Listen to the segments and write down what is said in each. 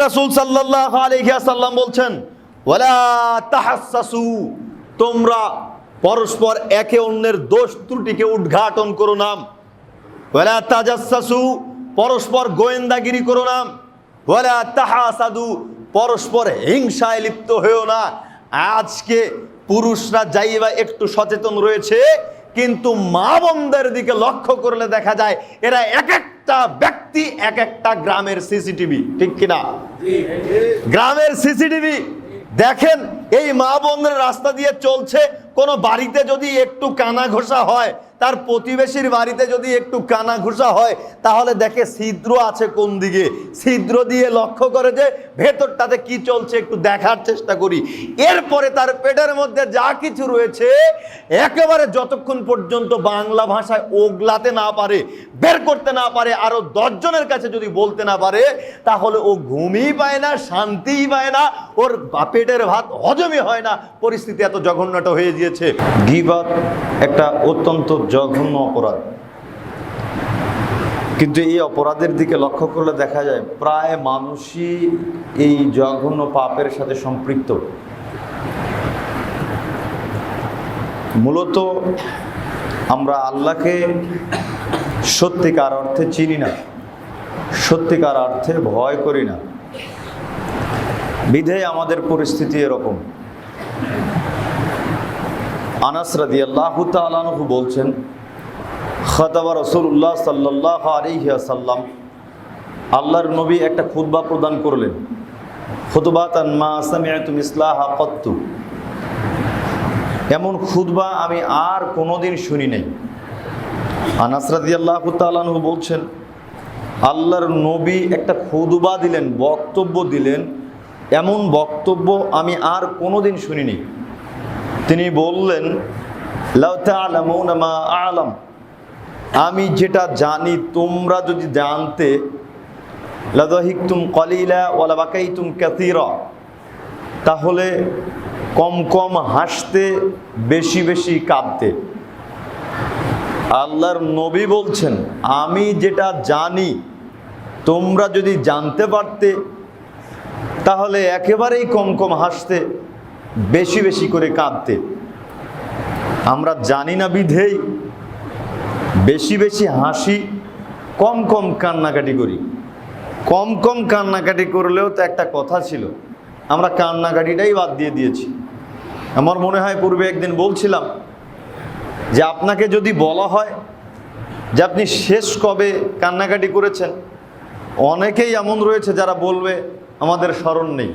রাসূল সাল্লাল্লাহু আলাইহি ওয়াসাল্লাম বলছেন, ওয়ালা তাহাসসু, তোমরা পরস্পর একে অন্যের দোষ ত্রুটিকে উদ্ঘাটন করো না। ওয়ালা তাজাসসু, পরস্পর গোয়েন্দাগিরি করো না। ওয়ালা তাহাসাদু, পরস্পর হিংসায় লিপ্ত হয়েও না। আজকে পুরুষরা যাইবা একটু সচেতন রয়েছে, কিন্তু মা বোনদের দিকে লক্ষ্য করলে দেখা যায় এরা এক একটা ব্যক্তি এক একটা গ্রামের সিসিটিভি, ঠিক কিনা? গ্রামের সিসিটিভি। দেখেন এই মা বোনদের রাস্তা দিয়ে চলছে, কোনো বাড়িতে যদি একটু কানা ঘোষা হয়, তার প্রতিবেশীর বাড়িতে যদি একটু কানা ঘোষা হয়, তাহলে দেখে ছিদ্র আছে কোন দিকে, ছিদ্র দিয়ে লক্ষ্য করে যে ভেতরটাতে কি চলছে একটু দেখার চেষ্টা করি। এরপরে তার পেটের মধ্যে যা কিছু রয়েছে একেবারে যতক্ষণ পর্যন্ত বাংলা ভাষায় ওগলাতে না পারে, বের করতে না পারে, আরো 10 জনের কাছে যদি বলতে না পারে, তাহলে ও ঘুমই পায় না, শান্তিই পায় না, ওর পেটের ভাত হজমই হয় না। পরিস্থিতি এত জঘন্যটা হয়ে গিয়েছে। গীবত একটা অত্যন্ত জঘন্য অপরাধ, কিন্তু এই অপরাধের দিকে লক্ষ্য করলে দেখা যায় প্রায় মানুষই এই জঘন্য পাপের সাথে সম্পৃক্ত। মূলত আমরা আল্লাহকে সত্যিকার অর্থে চিনি না, সত্যিকার অর্থে ভয় করি না, বিধায় আমাদের পরিস্থিতি এরকম। আনাস রাদিয়াল্লাহু তাআলা আনহু বলছেন, খাতাবা রাসূলুল্লাহ সাল্লাল্লাহু আলাইহি ওয়াসাল্লাম, আল্লাহর নবী একটা খুতবা প্রদান করলেন। খুতবাতান মা সামি'তু মিসলাহা কত্তু, এমন খুতবা আমি আর কোনোদিন শুনি নাই। আনাস রাদিয়াল্লাহু তাআলা আনহু বলছেন, আল্লাহর নবী একটা খুতবা দিলেন, বক্তব্য দিলেন, এমন বক্তব্য আমি আর কোনোদিন শুনিনি। তিনি বললেন, লাউ তা'লামুনা মা আ'লাম, আমি যেটা জানি তোমরা যদি জানতে, লাযাহিকতুম কলিলা ওয়া লাবাকাইতুম কাসীরা, তাহলে কম কম হাসতে, বেশি বেশি কাঁদতে। আল্লাহর নবী বলছেন, আমি যেটা জানি তোমরা যদি জানতে পারতে, তাহলে একেবারেই কম কম হাসতে, বেশি বেশি করে কাঁদতে। আমরা জানি না বিধেই বেশি বেশি হাসি, কম কম কান্নাকাটি করি। কম কম কান্নাকাটি করলেও তো একটা কথা ছিল, আমরা কান্নাকাটিটাই বাদ দিয়ে দিয়েছি। আমার মনে হয় পূর্বে একদিন বলছিলাম যে আপনাকে যদি বলা হয় যে আপনি শেষ কবে কান্নাকাটি করেছেন, অনেকেই এমন রয়েছে যারা বলবে আমাদের স্মরণ নেই,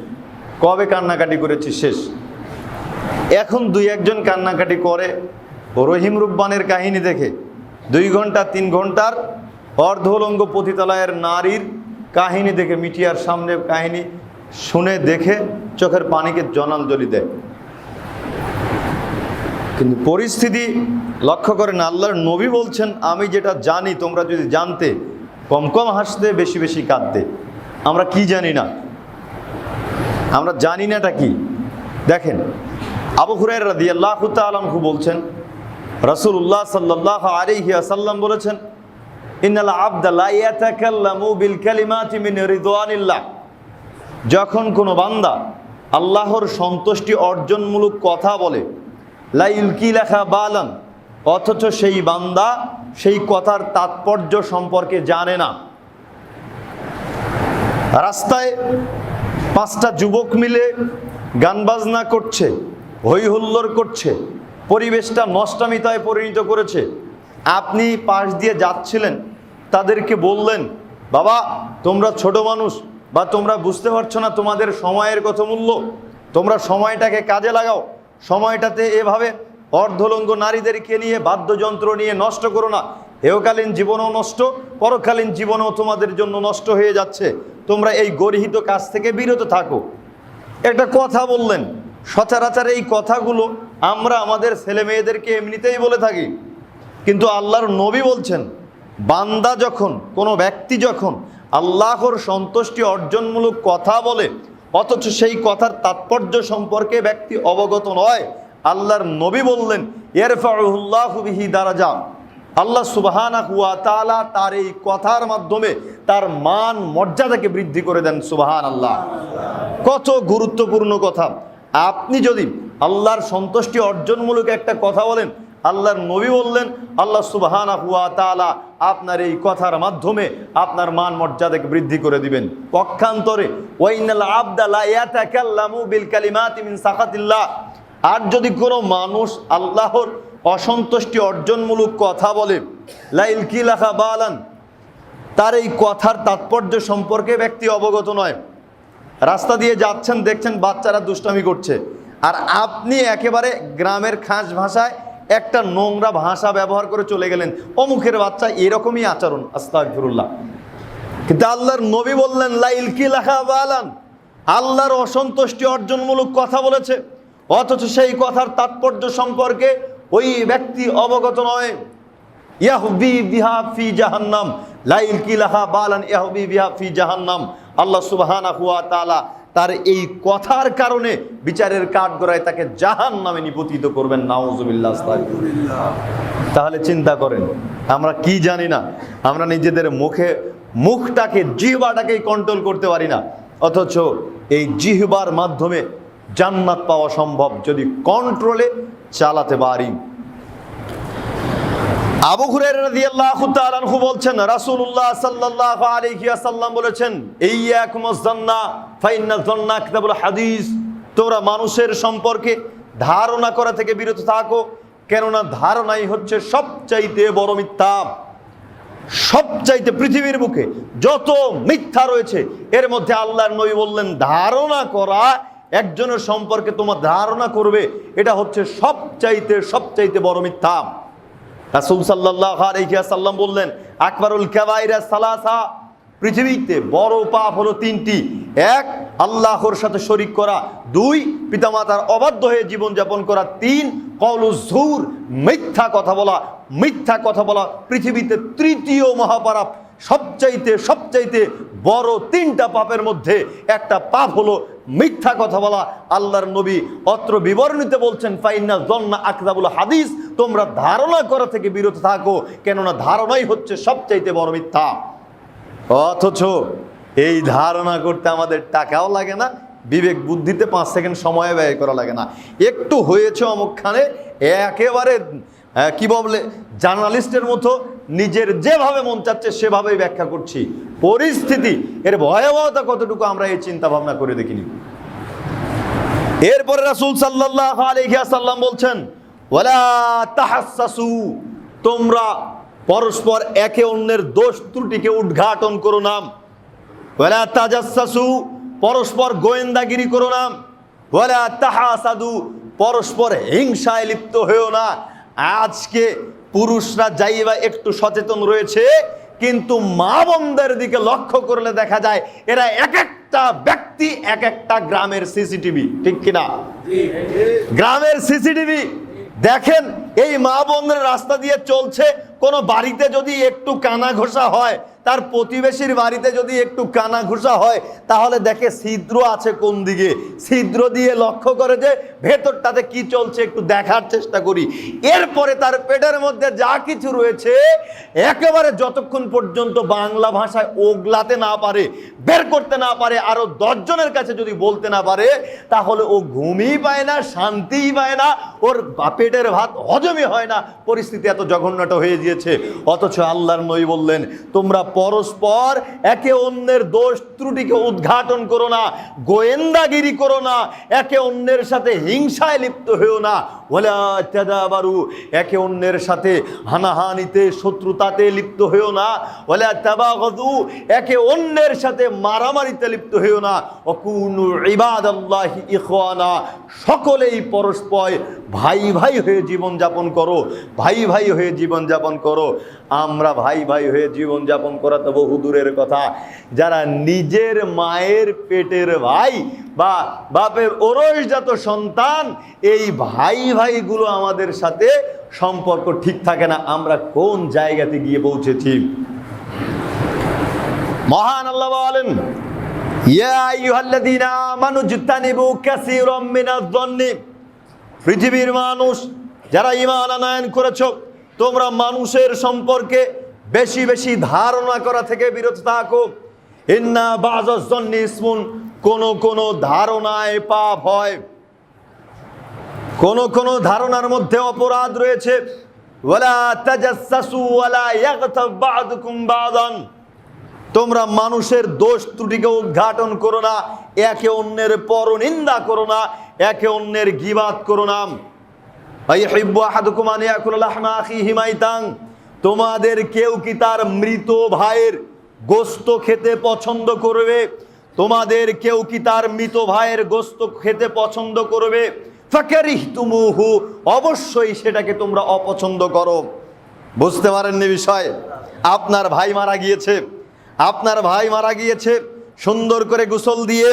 কবে কান্নাকাটি করেছি শেষ। এখন 2-1 জন কান্নাকাটি করে রহিম রুব্বানের কাহিনী দেখে, 2 ঘন্টা 3 ঘন্টার অর্ধলঙ্গ পতিতালয়ের নারীর কাহিনী দেখে, মিডিয়ার সামনে কাহিনী শুনে দেখে চোখের পানিকে জলাঞ্জলি দেয়। কিন্তু পরিস্থিতি লক্ষ্য করেন, আল্লাহর নবী বলছেন, আমি যেটা জানি তোমরা যদি জানতে, কম কম হাসতে, বেশি বেশি কাঁদতে। আমরা কি জানি না, আমরা জানি নাটা কি। দেখেন, আবু হুরায়রা রাদিয়াল্লাহু তাআলা আনহু বলছেন, রাসূলুল্লাহ সাল্লাল্লাহু আলাইহি ওয়াসাল্লাম বলেছেন, ইন্নাল আবদা লা ইয়াতাকাল্লামু বিল কালিমাতি মিন রিদওয়ানিল্লাহ, যখন কোনো বান্দা আল্লাহর সন্তুষ্টি অর্জনমূলক কথা বলে, লা ইলকি লাহা বালান, অথচ সেই বান্দা সেই কথার তাৎপর্য সম্পর্কে জানে না। রাস্তায় 5টা যুবক মিলে গান বাজনা করছে, হই হুল্লোড় করছে, পরিবেশটা নষ্টামিতায় পরিণত করেছে। আপনি পাশ দিয়ে যাচ্ছিলেন, তাদেরকে বললেন, বাবা তোমরা ছোট মানুষ, বা তোমরা বুঝতে পারছো না তোমাদের সময়ের কত মূল্য, তোমরা সময়টাকে কাজে লাগাও, সময়টাতে এভাবে অর্ধলঙ্গ নারীদেরকে নিয়ে, বাদ্যযন্ত্র নিয়ে নষ্ট করো না, হেয়কালীন জীবনও নষ্ট, পরকালীন জীবনও তোমাদের জন্য নষ্ট হয়ে যাচ্ছে, তোমরা এই গর্হিত কাজ থেকে বিরত থাকো। একটা কথা বললেন। সচরাচর এই কথাগুলো আমরা আমাদের ছেলে মেয়েদেরকে এমনিতেই বলে থাকি, কিন্তু আল্লাহর নবী বলছেন, বান্দা যখন, কোনো ব্যক্তি যখন আল্লাহর সন্তুষ্টি অর্জনমূলক কথা বলে, অথচ সেই কথার তাৎপর্য সম্পর্কে ব্যক্তি অবগত নয়, আল্লাহর নবী বললেন, ইয়ারফাউহুল্লাহু বিহি দারাজা, আল্লাহ সুবহানাহু ওয়া তাআলা তার এই কথার মাধ্যমে তার মান মর্যাদাকে বৃদ্ধি করে দেন। সুবহানাল্লাহ, কত গুরুত্বপূর্ণ কথা। আপনি যদি আল্লাহর সন্তুষ্টি অর্জনমূলক একটা কথা বলেন, আল্লাহর নবী বললেন আল্লাহ সুবহানাহু ওয়া তাআলা আপনার এই কথার মাধ্যমে আপনার মান মর্যাদাকে বৃদ্ধি করে দিবেন। পক্ষান্তরে ওয়াইনাল আবদা লা ইয়াতাকাল্লামু বিল কালিমাতি মিন সাখাতিল্লাহ, আর যদি কোনো মানুষ আল্লাহর অসন্তুষ্টি অর্জনমূলক কথা বলে, লাইলকি লাখা বালান, তার এই কথার তাৎপর্য সম্পর্কে ব্যক্তি অবগত নয়। রাস্তা দিয়ে যাচ্ছেন, দেখছেন বাচ্চারা দুষ্টামি করছে, আর আপনি একেবারে গ্রামের খাস ভাষায় একটা নোংরা ভাষা ব্যবহার করে চলে গেলেন, অমুকের বাচ্চা এরকমই আচরণ, আস্তাগফিরুল্লাহ। কিন্তু আল্লাহর নবী বললেন লাইলকি লাখা বালান, আল্লাহর অসন্তুষ্টি অর্জনমূলক কথা বলেছে, অথচ সেই কথার তাৎপর্য সম্পর্কে ওই ব্যক্তি অবগত নয়। ইয়াহবি বিহা ফি জাহান্নাম, লাইলকি লাহা বালান ইয়াহবি বিহা ফি জাহান্নাম। আল্লাহ সুবহানাহু ওয়া তাআলা তার এই কথার কারণে বিচারের কাঠগড়ায় তাকে জাহান্নামে নিপতিত করবেন। নাউযুবিল্লাহ, আস্তাগফিরুল্লাহ। তাহলে চিন্তা করেন, আমরা কি জানি না, আমরা নিজেদের মুখটাকে জিহ্বাটাকেই কন্ট্রোল করতে পারি না, অথচ এই জিহ্বার মাধ্যমে জান্নাত পাওয়া সম্ভব যদি কন্ট্রোলে চালাতে পারি। আবু হুরায়রা রাদিয়াল্লাহু তাআলা আনহু বলছেন, রাসূলুল্লাহ সাল্লাল্লাহু আলাইহি ওয়াসাল্লাম বলেছেন, ইয়্যাকুমুজ যান্না ফাইন্নাজ যান্না আকযাবুল হাদিস, তোমরা মানুষের সম্পর্কে ধারণা করা থেকে বিরত থাকো, কেননা ধারণাই হচ্ছে সবচাইতে বড় মিথ্যা। সবচাইতে পৃথিবীর বুকে যত মিথ্যা রয়েছে এর মধ্যে আল্লাহর নবী বললেন ধারণা করা, একজনের সম্পর্কে তোমার ধারণা করবে, এটা হচ্ছে সবচাইতে বড় মিথ্যা। রাসূল সাল্লাল্লাহু আলাইহি ওয়াসাল্লাম বললেন, আকবারুল কাবাইরা সালাসা, পৃথিবীতে বড় পাপ হলো তিনটি। এক, আল্লাহর সাথে শরীক করা। দুই, পিতামাতার অবাধ্য হয়ে জীবনযাপন করা। তিন, কওলুজ যুর, মিথ্যা কথা বলা পৃথিবীতে তৃতীয় মহাপাপ। সবচাইতে বড় তিনটা পাপের মধ্যে একটা পাপ হলো মিথ্যা কথা বলা। আল্লাহর নবী অত্র বিবরণীতে বলছেন, ফাইন্না যন্না আকযাবুল হাদিস, তোমরা ধারণা করা থেকে বিরত থাকো, কেননা ধারণাই হচ্ছে সবচাইতে বড় মিথ্যা। অথচ এই ধারণা করতে আমাদের টাকাও লাগে না, বিবেক বুদ্ধিতে 5 সেকেন্ড সময় ব্যয় করা লাগে না। একটু হয়েছে অমুকখানে, একেবারে কি বলে জার্নালিস্টের মতো নিজের যেভাবে মন চাচ্ছে সেভাবেই ব্যাখ্যা করছি। পরিস্থিতি এর ভয়াবহতা কতটুকু আমরা এই চিন্তা ভাবনা করে দেখিনি। এরপরে রাসূল সাল্লাল্লাহু আলাইহি ওয়াসাল্লাম বলছেন, ওয়ালা তাহাসসু, তোমরা পরস্পর একে অন্যের দোষ ত্রুটিকে উদ্ঘাটন করো না। ওয়ালা তাজাসসু, পরস্পর গোয়েন্দাগিরি করো না। ওয়ালা তাহাসাদু, পরস্পর হিংসায় লিপ্ত হয়েও না। আজকে পুরুষরা যাইবা একটু সচেতন রয়েছে, কিন্তু মা বোনদের দিকে লক্ষ্য করলে দেখা যায় এরা এক একটা ব্যক্তি এক একটা গ্রামের সিসিটিভি, ঠিক কিনা? গ্রামের সিসিটিভি দেখেন, এই মা বোনদের রাস্তা দিয়ে চলছে, কোনো বাড়িতে যদি একটু কানা ঘোষা হয়, তার প্রতিবেশীর বাড়িতে যদি একটু কানা ঘুষা হয়, তাহলে দেখে ছিদ্র আছে কোন দিকে, ছিদ্র দিয়ে লক্ষ্য করে যে ভেতরটাতে কি চলছে একটু দেখার চেষ্টা করি। এরপরে তার পেটের মধ্যে যা কিছু রয়েছে একেবারে যতক্ষণ পর্যন্ত বাংলা ভাষায় ওগলাতে না পারে, বের করতে না পারে, আরো 10 জনের কাছে যদি বলতে না পারে, তাহলে ও ঘুমই পায় না, শান্তিই পায় না, ওর পেটের ভাত হজমই হয় না। পরিস্থিতি এত জঘন্যটা হয়ে গিয়েছে। অথচ আল্লাহর নবী বললেন, তোমরা পরস্পর একে অন্যের দোষ ত্রুটিকে উদ্ঘাটন করো না, গোয়েন্দাগিরি করো না, একে অন্যের সাথে হিংসায় লিপ্ত হয়েও না। ওয়ালা তাদাবারু, একে অন্যের সাথে হানাহানিতে শত্রুতাতে লিপ্ত হয়েও না। ওয়ালা তাবাগাদু, একে অন্যের সাথে মারামারিতে লিপ্ত হয়েও না। ওয়াকুনু ইবাদাল্লাহি ইখওয়ানা, সকলেই পরস্পর ভাই ভাই হয়ে জীবনযাপন করো, ভাই ভাই হয়ে জীবনযাপন করো। আমরা ভাই ভাই হয়ে জীবনযাপন করা তো বহু দূরের কথা, যারা নিজের মায়ের পেটের ভাই বা বাপের ওরসজাত সন্তান, এই ভাই ভাইগুলো আমাদের সাথে সম্পর্ক ঠিক থাকে না, আমরা কোন জায়গাতে গিয়ে পৌঁছেছি। মহান আল্লাহ বলেন, ইয়া আইয়ুহাল্লাযীনা আমানু ইজতানিবু কাসীরাম মিনাজ-যন্নি, পৃথিবীর মানুষ যারা ঈমান আনয়ন করেছো, তোমরা মানুষের সম্পর্কে বেশি বেশি ধারণা করা থেকে বিরত থাকো। ইন্না বাযাজ যন্নি ইসমুন, কোন ধারণায় পাপ হয়, কোন ধারণার মধ্যে অপরাধ রয়েছে। ওয়ালা তাজাসসু ওয়ালা ইয়াগতাব বা'দুকুম বা'দান, তোমরা মানুষের দোষ ত্রুটিকে উদ্ঘাটন করো না, একে অন্যের পরনিন্দা করো না, একে অন্যের গীবাত করো না। আইয়ুহিব্বু আহাদুকুম আন ইয়াকুলা লাহমা আখিহি মাইতান, তোমাদের কেউ কি তার মৃত ভাইয়ের গোশত খেতে পছন্দ করবে? তোমাদের কেউ কি তার মৃত ভাইয়ের গোশত খেতে পছন্দ করবে? ফাকারিহতুমুহু, অবশ্যই সেটাকে তোমরা অপছন্দ করো। বুঝতে পারেননি বিষয়? আপনার ভাই মারা গিয়েছে, আপনার ভাই মারা গিয়েছে, সুন্দর করে গোসল দিয়ে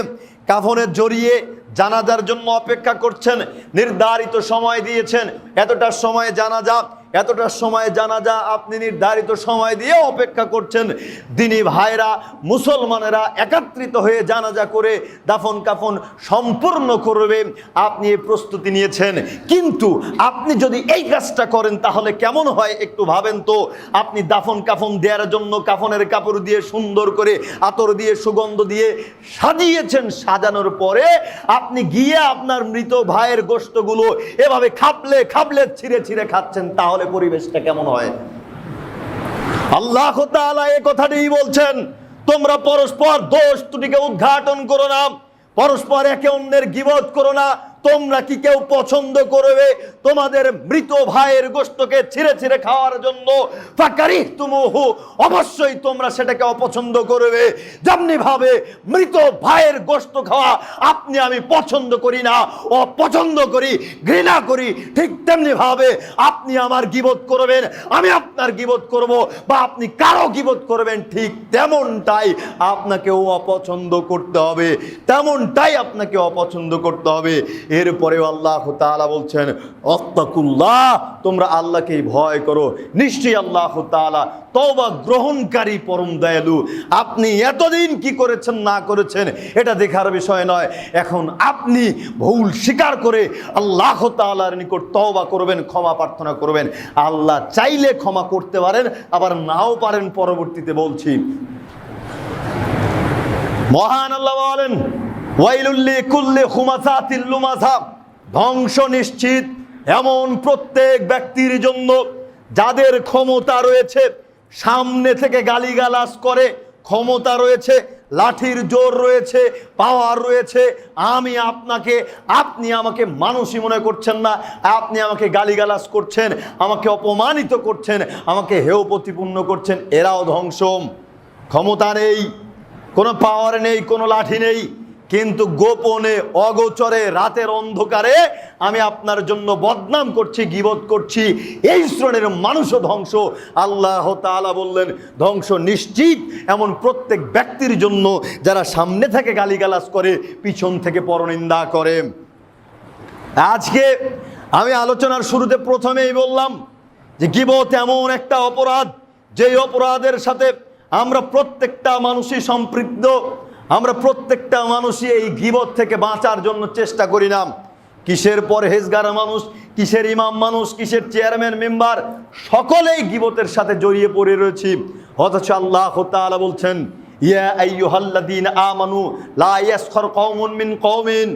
কাফনে জড়িয়ে জানাজার জন্য অপেক্ষা করছেন, নির্ধারিত সময় দিয়েছেন, এতটার সময় জানাজা, এতটার সময় জানাজা, আপনি নির্ধারিত সময় দিয়ে অপেক্ষা করছেন। দিনী ভাইরা, মুসলমানেরা একত্রিত হয়ে জানাজা করে দাফন কাফন সম্পূর্ণ করবে, আপনি এই প্রস্তুতি নিয়েছেন। কিন্তু আপনি যদি এই কাজটা করেন তাহলে কেমন হয় একটু ভাবেন তো। আপনি দাফন কাফন দেওয়ার জন্য কাফনের কাপড় দিয়ে সুন্দর করে আতর দিয়ে সুগন্ধ দিয়ে সাজিয়েছেন, সাজানোর পরে আপনি গিয়ে আপনার মৃত ভাইয়ের গোশতগুলো এভাবে খাবলে খাবলে ছিঁড়ে ছিঁড়ে খাচ্ছেন, তাহলে পরিবেশটা কেমন হয়? আল্লাহ তাআলা এই কথাটি বলছেন, তোমরা পরস্পর দোষ ত্রুটিকে উদ্ঘাটন করো না, পরস্পর একে অন্যের গীবত করো না। তোমরা কি কেউ পছন্দ করবে তোমাদের মৃত ভাইয়ের গোশতকে ছিঁড়ে ছিঁড়ে খাওয়ার জন্য? ফাকারিহতুমুহু, অবশ্যই তোমরা সেটাকে অপছন্দ করবে। যেমনি ভাবে মৃত ভাইয়ের গোশত খাওয়া আপনি আমি পছন্দ করি না, অপছন্দ করি, ঘৃণা করি, ঠিক তেমনি ভাবে আপনি আমার গীবত করবেন, আমি আপনার গীবত করব, বা আপনি কারো গীবত করবেন, ঠিক তেমনটাই আপনাকেও অপছন্দ করতে হবে, তেমনটাই আপনাকে অপছন্দ করতে হবে। এরপরেও আল্লাহ তাআলা বলছেন, আত্তাকুল্লাহ, তোমরা আল্লাহকে ভয় করো, নিশ্চয়ই আল্লাহ তাআলা তওবা গ্রহণকারী, পরম দয়ালু। আপনি এতদিন কি করেছেন না করেছেন এটা দেখার বিষয় নয়, এখন আপনি ভুল স্বীকার করে আল্লাহ তাআলার নিকট তওবা করবেন, ক্ষমা প্রার্থনা করবেন। আল্লাহ চাইলে ক্ষমা করতে পারেন, আবার নাও পারেন। পরবর্তীতে বলছি, মহান আল্লাহ বলেন, ওয়াইলুল লিকুল্লি হুমাযাতিল লুমাযা, ধ্বংস নিশ্চিত এমন প্রত্যেক ব্যক্তির জন্য যাদের ক্ষমতা রয়েছে, সামনে থেকে গালিগালাজ করে, ক্ষমতা রয়েছে, লাঠির জোর রয়েছে, পাওয়ার রয়েছে। আমি আপনাকে, আপনি আমাকে মানুষই মনে করছেন না, আপনি আমাকে গালিগালাজ করছেন, আমাকে অপমানিত করছেন, আমাকে হেয় প্রতিপন্ন করছেন। এরাও ধ্বংস। ক্ষমতা নেই, কোনো পাওয়ার নেই, কোনো লাঠি নেই, কিন্তু গোপনে অগোচরে রাতের অন্ধকারে আমি আপনার জন্য বদনাম করছি, গীবত করছি, এই শ্রেণীর মানুষও ধ্বংস। আল্লাহ তাআলা বললেন, ধ্বংস নিশ্চিত এমন প্রত্যেক ব্যক্তির জন্য যারা সামনে থেকে গালিগালাজ করে, পিছন থেকে পরনিন্দা করে। আজকে আমি আলোচনার শুরুতে প্রথমেই বললাম যে গীবত এমন একটা অপরাধ, যেই অপরাধের সাথে আমরা প্রত্যেকটা মানুষই সম্পৃক্ত। আমরা প্রত্যেকটা মানুষই এই গীবত থেকে বাঁচার জন্য চেষ্টা করি না। কিসের পরহেজগার মানুষ, কিসের ইমাম মানুষ, কিসের চেয়ারম্যান মেম্বার, সকলেই গীবতের সাথে জড়িয়ে পড়ে রয়েছি। অথচ আল্লাহ তাআলা বলছেন, ইয়া আইয়ুহাল্লাযীনা আমানু লা ইয়াসখার কওমুন মিন কওমিন,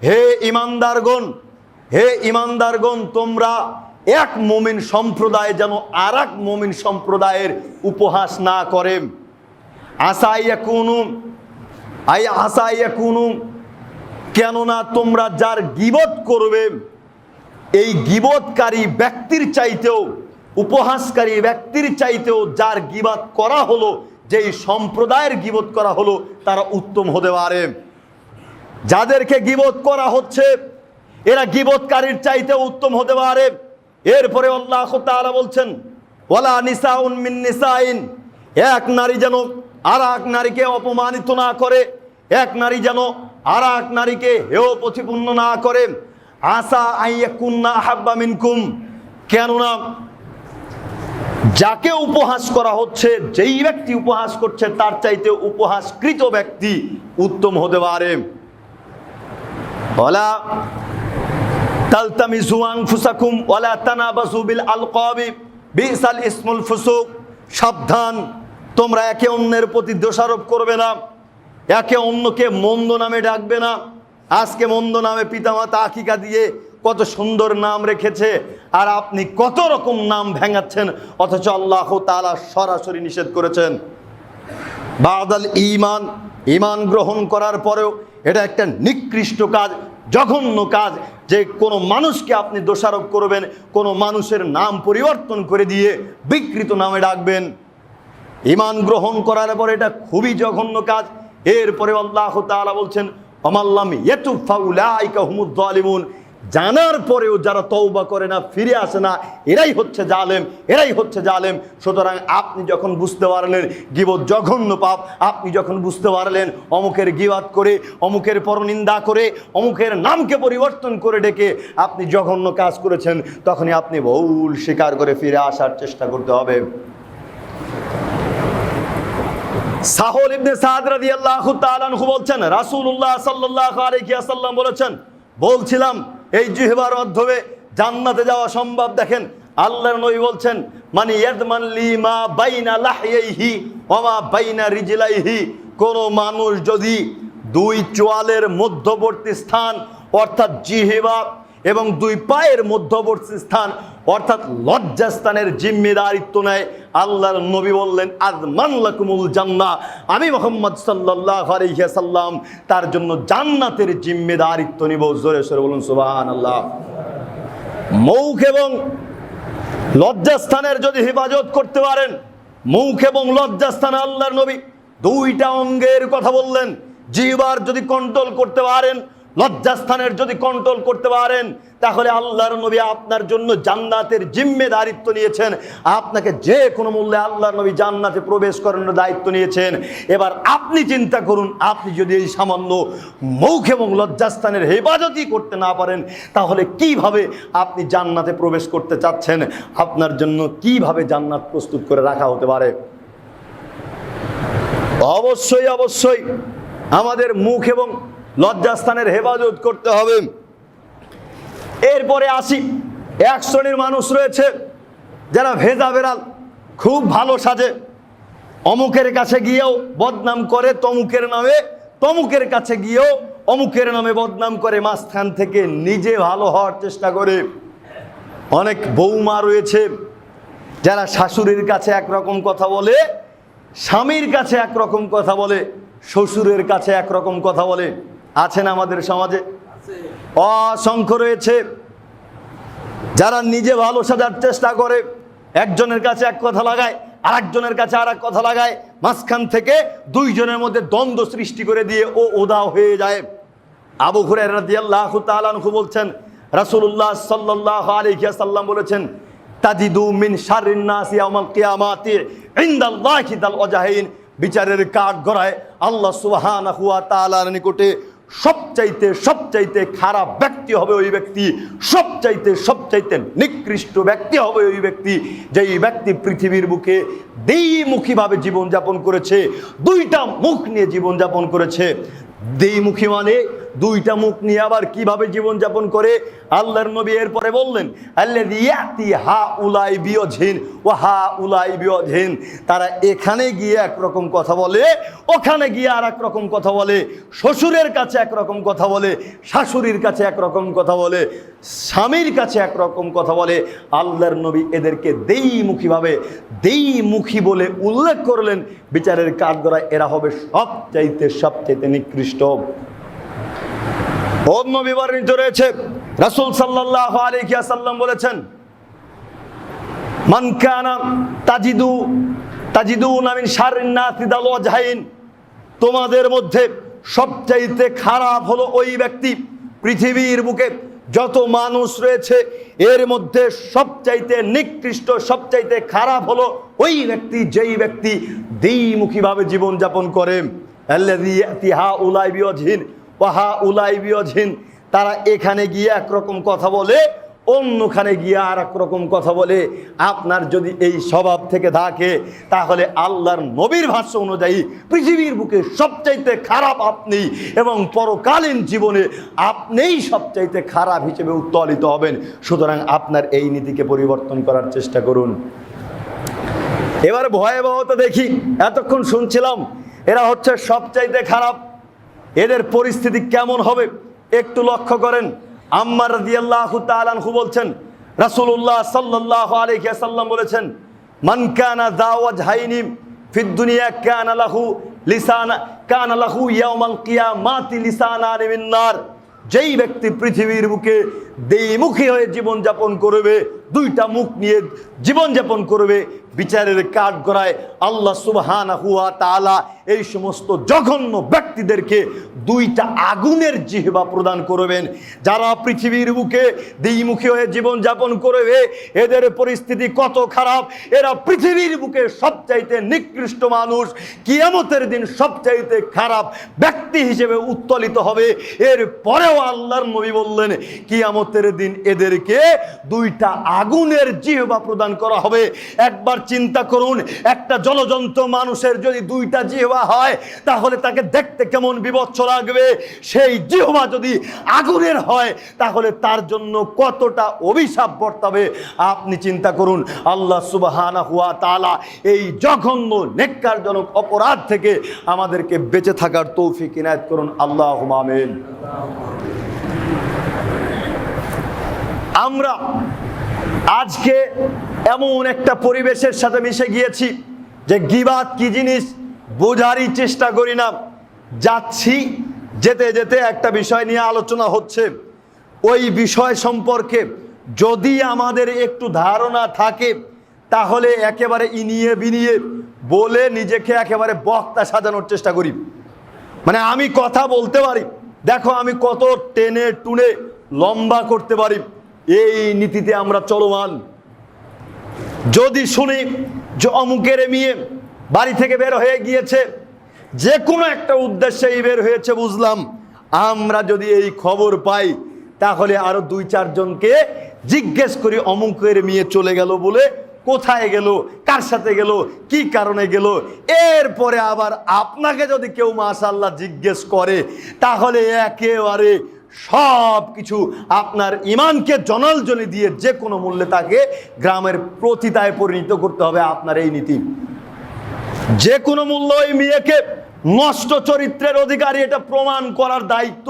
হে ঈমানদারগণ, হে ঈমানদারগণ, তোমরা এক মুমিন সম্প্রদায় যেন আর এক মুমিন সম্প্রদায়ের উপহাস না করে। আসা ইয়াকুনু, কেননা তোমরা যার গীবত করবে, এই গীবতকারী ব্যক্তির চাইতেও, উপহাসকারী ব্যক্তির চাইতেও যার গীবত করা হলো, যেই সম্প্রদায়ের গীবত করা হলো, তারা উত্তম হতে পারে। যাদেরকে গীবত করা হচ্ছে এরা গীবতকারীর চাইতেও উত্তম হতে পারে। এরপরে আল্লাহ তাআলা বলছেন, ওয়ালা নিসাউন মিন নিসাইন, এক নারী যেন আর এক নারীকে অপমানিত না করে, এক নারী যেন আর এক নারীকে হেয় প্রতিপন্ন না করে। আসা আইয়াকুন্না আহাব্বা মিনকুম, কেননা যাকে উপহাস করা হচ্ছে, যেই ব্যক্তি উপহাস করছে, তার চাইতে উপহাসকৃত ব্যক্তি উত্তম হতে পারে। ওয়ালা তালতামিজু আনফুসাকুম ওয়ালা তানাবাসু বিল আলকাবি, বিসাল ইসমুল ফুসুক, সাবধান, তোমরা একে অন্যের প্রতি দোষারোপ করবে না, একে অন্যকে মন্দ নামে ডাকবে না। আজকে মন্দ নামে পিতামাতা আকিকা দিয়ে কত সুন্দর নাম রেখেছে, আর আপনি কত রকম নাম ভেঙাচ্ছেন, অথচ আল্লাহ তাআলা সরাসরি নিষেধ করেছেন। বাদাল ঈমান, ঈমান গ্রহণ করার পরেও এটা একটা নিকৃষ্ট কাজ, জঘন্য কাজ যে কোনো মানুষকে আপনি দোষারোপ করবেন, কোনো মানুষের নাম পরিবর্তন করে দিয়ে বিকৃত নামে ডাকবেন। ঈমান গ্রহণ করার পরে এটা খুবই জঘন্য কাজ। এরপরে আল্লাহ তাআলা বলছেন ওমাল্লাম ইয়াতুব ফাউলাইকা হুমুজ জালিমুন, জানার পরেও যারা তওবা করে না, ফিরে আসে না, এরাই হচ্ছে জালেম, এরাই হচ্ছে জালেম। সুতরাং আপনি যখন বুঝতে পারলেন গীবত জঘন্য পাপ, আপনি যখন বুঝতে পারলেন অমুকের গীবাত করে, অমুকের পরনিন্দা করে, অমুকের নামকে পরিবর্তন করে ডেকে আপনি জঘন্য কাজ করেছেন, তখনই আপনি ভুল স্বীকার করে ফিরে আসার চেষ্টা করতে হবে। সাহল ইবনে সাদ রাদিয়াল্লাহু তাআলা আনহু বলছেন, রাসূলুল্লাহ সাল্লাল্লাহু আলাইহি ওয়াসাল্লাম বলেছেন, বলছিলাম এই জিহ্বার মাধ্যমে জান্নাতে যাওয়া সম্ভব। দেখেন আল্লাহর নবী বলছেন, মানে ইয়াদমান লিমা বাইনা লাহইহি ওয়া মা বাইনা রিজলাইহি, কোন মানুষ যদি দুই চোয়ালের মধ্যবর্তী স্থান অর্থাৎ জিহ্বা এবং দুই পায়ের মধ্যবর্তী স্থান অর্থাৎ লজ্জাস্থানের জিম্মেদারিত্ব নেয়, আল্লাহর নবী বললেন আযমান লাকুমুল জান্নাহ, আমি মুহাম্মদ সাল্লাল্লাহু আলাইহি ওয়াসাল্লাম তার জন্য জান্নাতের জিম্মেদারিত্ব নিব। জোরে সোরে বলুন সুবহানাল্লাহ। মুখ এবং লজ্জাস্থানের যদি হেফাজত করতে পারেন, মুখ এবং লজ্জাস্থানে আল্লাহর নবী দুইটা অঙ্গের কথা বললেন, জিহ্বার যদি কন্ট্রোল করতে পারেন, লজ্জাস্থানের যদি কন্ট্রোল করতে পারেন, তাহলে আল্লাহর নবী আপনার জন্য জান্নাতের জিম্মেদারিত্ব নিয়েছেন। আপনাকে যে কোনো মূল্যে আল্লাহর নবী জান্নাতে প্রবেশ করানোর দায়িত্ব নিয়েছেন। এবার আপনি চিন্তা করুন, আপনি যদি এই সামান্য মুখ এবং লজ্জাস্থানের হেফাজতই করতে না পারেন, তাহলে কিভাবে আপনি জান্নাতে প্রবেশ করতে চাচ্ছেন? আপনার জন্য কিভাবে জান্নাত প্রস্তুত করে রাখা হতে পারে? অবশ্যই অবশ্যই আমাদের মুখ এবং লজ্জাস্থানের হেফাজত করতে হবে। এরপরে আসি, এক শ্রেণীর মানুষ রয়েছে যারা ভেজা বেড়াল, খুব ভালো সাজে, অমুকের কাছে গিয়েও বদনাম করে তমুকের নামে, তমুকের কাছে গিয়েও অমুকের নামে বদনাম করে, মাঝখান থেকে নিজে ভালো হওয়ার চেষ্টা করে। অনেক বৌমা রয়েছে যারা শাশুড়ির কাছে একরকম কথা বলে, স্বামীর কাছে একরকম কথা বলে, শ্বশুরের কাছে একরকম কথা বলে। আছেন আমাদের সমাজে অসংখ্য রয়েছে যারা নিজে ভালো সাজার চেষ্টা করে, একজনের কাছে এক কথা লাগায়, আরেকজনের কাছে আর এক কথা লাগায়, মাঝখান থেকে দুইজনের মধ্যে দ্বন্দ্ব সৃষ্টি করে দিয়ে ও উদাও হয়ে যায়। আবু হুরায়রা রাদিয়াল্লাহু তাআলা আনহু বলছেন, রাসূলুল্লাহ সাল্লাল্লাহু আলাইহি ওয়াসাল্লাম বলেছেন, তাজিদু মিন শাররিন নাসি ইয়াউমাল কিয়ামাতি ইনদাল্লাহি দাল ওয়াজহাইন, বিচারের কাঠ গড়ায় আল্লাহ সুবহানাহু ওয়া তাআলার নিকটে সবচাইতে খারাপ ব্যক্তি হবে ওই ব্যক্তি, সবচাইতে নিকৃষ্ট ব্যক্তি হবে ওই ব্যক্তি যেই ব্যক্তি পৃথিবীর বুকে দ্বিমুখীভাবে জীবনযাপন করেছে, দুইটা মুখ নিয়ে জীবনযাপন করেছে। দ্বিমুখী মানে দুইটা মুখ নিয়ে আবার কিভাবে জীবনযাপন করে? আল্লাহর নবী এরপরে বললেন, আল্লাযী ইয়াতি হাউলাই বিওজহিন ওয়া হাউলাই বিওজহিন, তারা এখানে গিয়ে একরকম কথা বলে, ওখানে গিয়ে আর এক রকম কথা বলে, শ্বশুরের কাছে একরকম কথা বলে, শাশুড়ির কাছে একরকম কথা বলে, স্বামীর কাছে একরকম কথা বলে। আল্লাহর নবী এদেরকে দ্বিমুখী বলে উল্লেখ করলেন। বিচারের কাঠগড়ায় এরা হবে সবচাইতে নিকৃষ্ট। অন্য বিবরণিত রয়েছে, রাসূল সাল্লাল্লাহু আলাইহি ওয়াসাল্লাম বলেছেন, মান কানা তাজিদুনা মিন শাররিন নাসি দাল ওয়াজহাইন, তোমাদের মধ্যে সবচাইতে খারাপ হলো ওই ব্যক্তি, পৃথিবীর বুকে যত মানুষ রয়েছে এর মধ্যে সবচাইতে নিকৃষ্ট, সবচাইতে খারাপ হলো ওই ব্যক্তি যেই ব্যক্তি দ্বিমুখীভাবে জীবনযাপন করে। আল্লাযী ইয়াতি হাউলাই বিওজহিন ওয়া হাউলাই বিওজহিন, তারা এখানে গিয়ে একরকম কথা বলে, অন্যখানে গিয়ে আর এক রকম কথা বলে। আপনার যদি এই স্বভাব থেকে থাকে, তাহলে আল্লাহর নবীর ভাষ্য অনুযায়ী পৃথিবীর বুকে সবচাইতে খারাপ আপনি, এবং পরকালীন জীবনে আপনিই সবচাইতে খারাপ হিসেবে উত্তোলিত হবেন। সুতরাং আপনার এই নীতিকে পরিবর্তন করার চেষ্টা করুন। এবার ভয়াবহতা দেখি। এতক্ষণ শুনছিলাম এরা হচ্ছে সবচাইতে খারাপ, এদের পরিস্থিতি কেমন হবে একটু লক্ষ্য করেন। আম্মার রাদিয়াল্লাহু তাআলা আনহু বলছেন, রাসূলুল্লাহ সাল্লাল্লাহু আলাইহি ওয়াসাল্লাম বলেছেন, মান কানা যা ওয়াজহাইনি ফিদ দুনিয়া কানা লাহু ইয়াউমাল কিয়ামাতি লিসানান মিন নার। যেই ব্যক্তি পৃথিবীর বুকে দ্বিমুখী হয়ে জীবনযাপন করবে, দুইটা মুখ নিয়ে জীবনযাপন করবে, বিচারের কাঠগড়ায় আল্লাহ সুবহানাহু ওয়া তাআলা এই সমস্ত জঘন্য ব্যক্তিদেরকে দুইটা আগুনের জিহ্বা প্রদান করবেন। যারা পৃথিবীর বুকে দ্বিমুখী হয়ে জীবনযাপন করবে, এদের পরিস্থিতি কত খারাপ। এরা পৃথিবীর বুকে সবচাইতে নিকৃষ্ট মানুষ, কিয়ামতের দিন সবচাইতে খারাপ ব্যক্তি হিসেবে উত্তোলিত হবে। এর পরেও আল্লাহর নবী বললেন, কিয়ামতের দিন এদেরকে দুইটা আগুনের জিহ্বা প্রদান করা হবে। একবার চিন্তা করুন, একটা জলজন্ত মানুষের যদি দুইটা জিহ্বা হয়, তাহলে তাকে দেখতে কেমন বিভৎস লাগবে। সেই জিহ্বা যদি আগুনের হয়, তাহলে তার জন্য কতটা অভিশাপ বর্তাবে আপনি চিন্তা করুন। আল্লাহ সুবহানাহু ওয়া তাআলা এই জঘন্য নেক্কারজনক অপরাধ থেকে আমাদেরকে বেঁচে থাকার তৌফিক ইনায়েত করুন। আল্লাহুম্মা আমিন। আমরা আজকে এমন একটা পরিবেশের সাথে মিশে গিয়েছি যে গীবাত কি জিনিস বোঝারই চেষ্টা করি না। যাচ্ছি, যেতে যেতে একটা বিষয় নিয়ে আলোচনা হচ্ছে, ওই বিষয় সম্পর্কে যদি আমাদের একটু ধারণা থাকে, তাহলে একেবারে ইনিয়ে বিনিয়ে বলে নিজেকে একেবারে বক্তা সাজানোর চেষ্টা করি। মানে আমি কথা বলতে পারি, দেখো আমি কত টেনে টুনে লম্বা করতে পারি, এই নীতিতে আমরা চলমান। যদি শুনি যে অমুকের মেয়ে বাড়ি থেকে বের হয়ে গিয়েছে, যে কোনো একটা উদ্দেশ্যেই বের হয়েছে বুঝলাম, আমরা যদি এই খবর পাই, তাহলে আরো 2-4 জনকে জিজ্ঞেস করি অমুকের মেয়ে চলে গেল বলে, কোথায় গেল, কার সাথে গেল, কি কারণে গেল। এরপরে আবার আপনাকে যদি কেউ মাশাআল্লাহ জিজ্ঞেস করে, তাহলে একেবারে সব কিছু আপনার ইমানকে জনালজলি দিয়ে যে কোনো মূল্যে তাকে গ্রামের প্রতিতায় পরিণত করতে হবে। আপনার এই নীতি, যে কোনো মূল্য ওই মেয়েকে নষ্ট চরিত্রের অধিকারী এটা প্রমাণ করার দায়িত্ব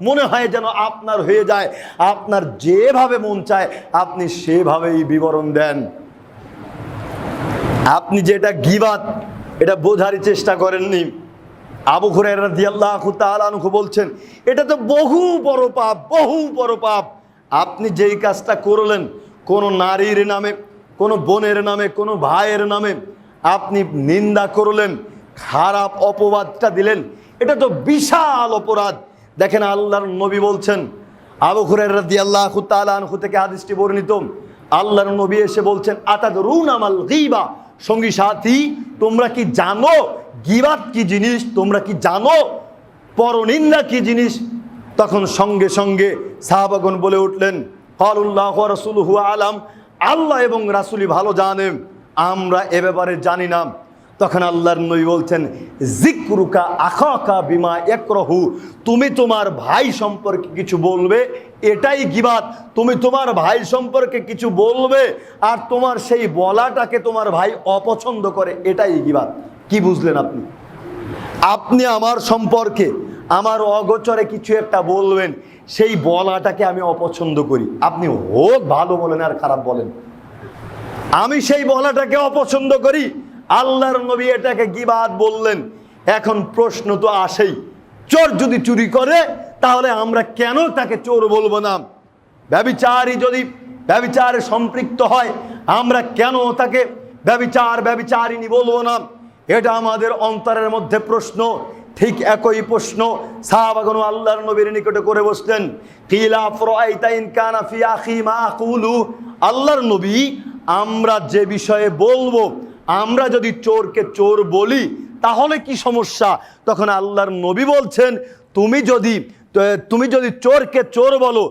মনে হয় যেন আপনার হয়ে যায়। আপনার যেভাবে মন চায় আপনি সেভাবেই বিবরণ দেন। আপনি যেটা গীবাত, এটা বোঝারই চেষ্টা করেননি। আবু হুরায়রা রাদিয়াল্লাহু তাআলা আনহু বলছেন, এটা তো বহু বড় পাপ, বহু বড় পাপ। আপনি যেই কাজটা করলেন, কোনো নারীর নামে, কোনো বোনের নামে, কোনো ভাইয়ের নামে আপনি নিন্দা করলেন, খারাপ অপবাদটা দিলেন, এটা তো বিশাল অপরাধ। দেখেন আল্লাহর নবী বলছেন, আবু হুরায়রা রাদিয়াল্লাহু তাআলা আনহু থেকে হাদিসটি বর্ণিত, আল্লাহর নবী এসে বলছেন, আতাদরুনা মাল গীবা, সঙ্গী সাথী তোমরা কি জানো গীবাত কি জিনিস? তোমরা কি জানো পরনিন্দা কি জিনিস? তখন সঙ্গে সঙ্গে সাহাবাগণ বলে উঠলেন, ক্বালুল্লাহু ওয়া রাসূলুহু আলাম, আল্লাহ এবং রাসূলই ভালো জানেন, আমরা এ ব্যাপারে জানি না। তখন আল্লাহর নবী বলছেন, যিকরুকা আখাকা বিমা ইয়াকরাহু, তুমি তোমার ভাই সম্পর্কে কিছু বলবে, এটাই গীবাত। তুমি তোমার ভাই সম্পর্কে কিছু বলবে আর তোমার সেই বলাটাকে তোমার ভাই অপছন্দ করে, এটাই গীবাত। কি বুঝলেন আপনি? আপনি আমার সম্পর্কে আমার অগোচরে কিছু একটা বলবেন, সেই বলাটাকে আমি অপছন্দ করি। আপনি হোক ভালো বলেন আর খারাপ বলেন, আমি সেই বলাটাকে অপছন্দ করি। আল্লাহর নবী এটাকে গীবাত বললেন। এখন প্রশ্ন তো আসেই, চোর যদি চুরি করে তাহলে আমরা কেন তাকে চোর বলবো না? ব্যভিচারী যদি ব্যভিচারে সম্পৃক্ত হয়, আমরা কেন তাকে ব্যভিচারিণী বলবো না? এটা আমাদের অন্তরের মধ্যে প্রশ্ন। ঠিক একই প্রশ্ন সাহাবাগণ আল্লাহর নবীর নিকটে করে বসলেন। কিলা ফারাইতা ইন কানা ফি আখি মা আকুলু, আল্লাহর নবী আমরা যে বিষয়ে বলবো, আমরা যদি চোরকে চোর বলি তাহলে কি সমস্যা? তখন আল্লাহর নবী বলছেন, তুমি যদি তুমি যদি চোরকে চোর বলো,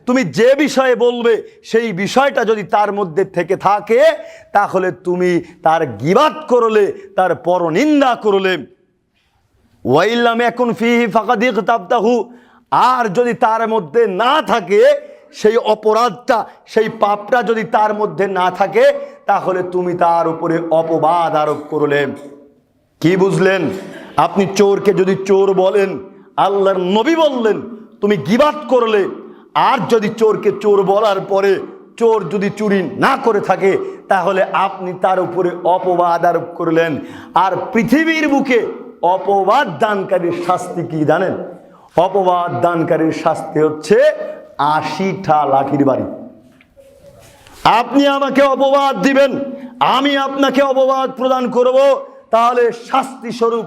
তুমি যে বিষয়ে বলবে সেই বিষয়টা যদি তার মধ্যে থেকে থাকে, তাহলে তুমি তার গীবাত করলে, তার পরনিন্দা করলে। ওয়াইল্লাম ইয়াকুন ফীহি ফাকাদ ইগতাবতাহু, আর যদি তার মধ্যে না থাকে সেই অপরাধটা, সেই পাপটা যদি তার মধ্যে না থাকে, তাহলে তুমি তার উপরে অপবাদ আরোপ করলে। কি বুঝলেন? আপনি চোরকে যদি চোর বলেন, আল্লাহর নবী বললেন তুমি গীবাত করলে। আর যদি চোরকে চোর বলার পরে চোর যদি চুরি না করে থাকে, তাহলে আপনি তার উপরে অপবাদ আরোপ করলেন। আর পৃথিবীর বুকে অপবাদ দানকারীর শাস্তি কি জানেন? অপবাদ দানকারীর শাস্তি হচ্ছে 80টা লাঠির বাড়ি। আপনি আমাকে অপবাদ দিবেন, আমি আপনাকে অপবাদ প্রদান করব, তাহলে শাস্তি স্বরূপ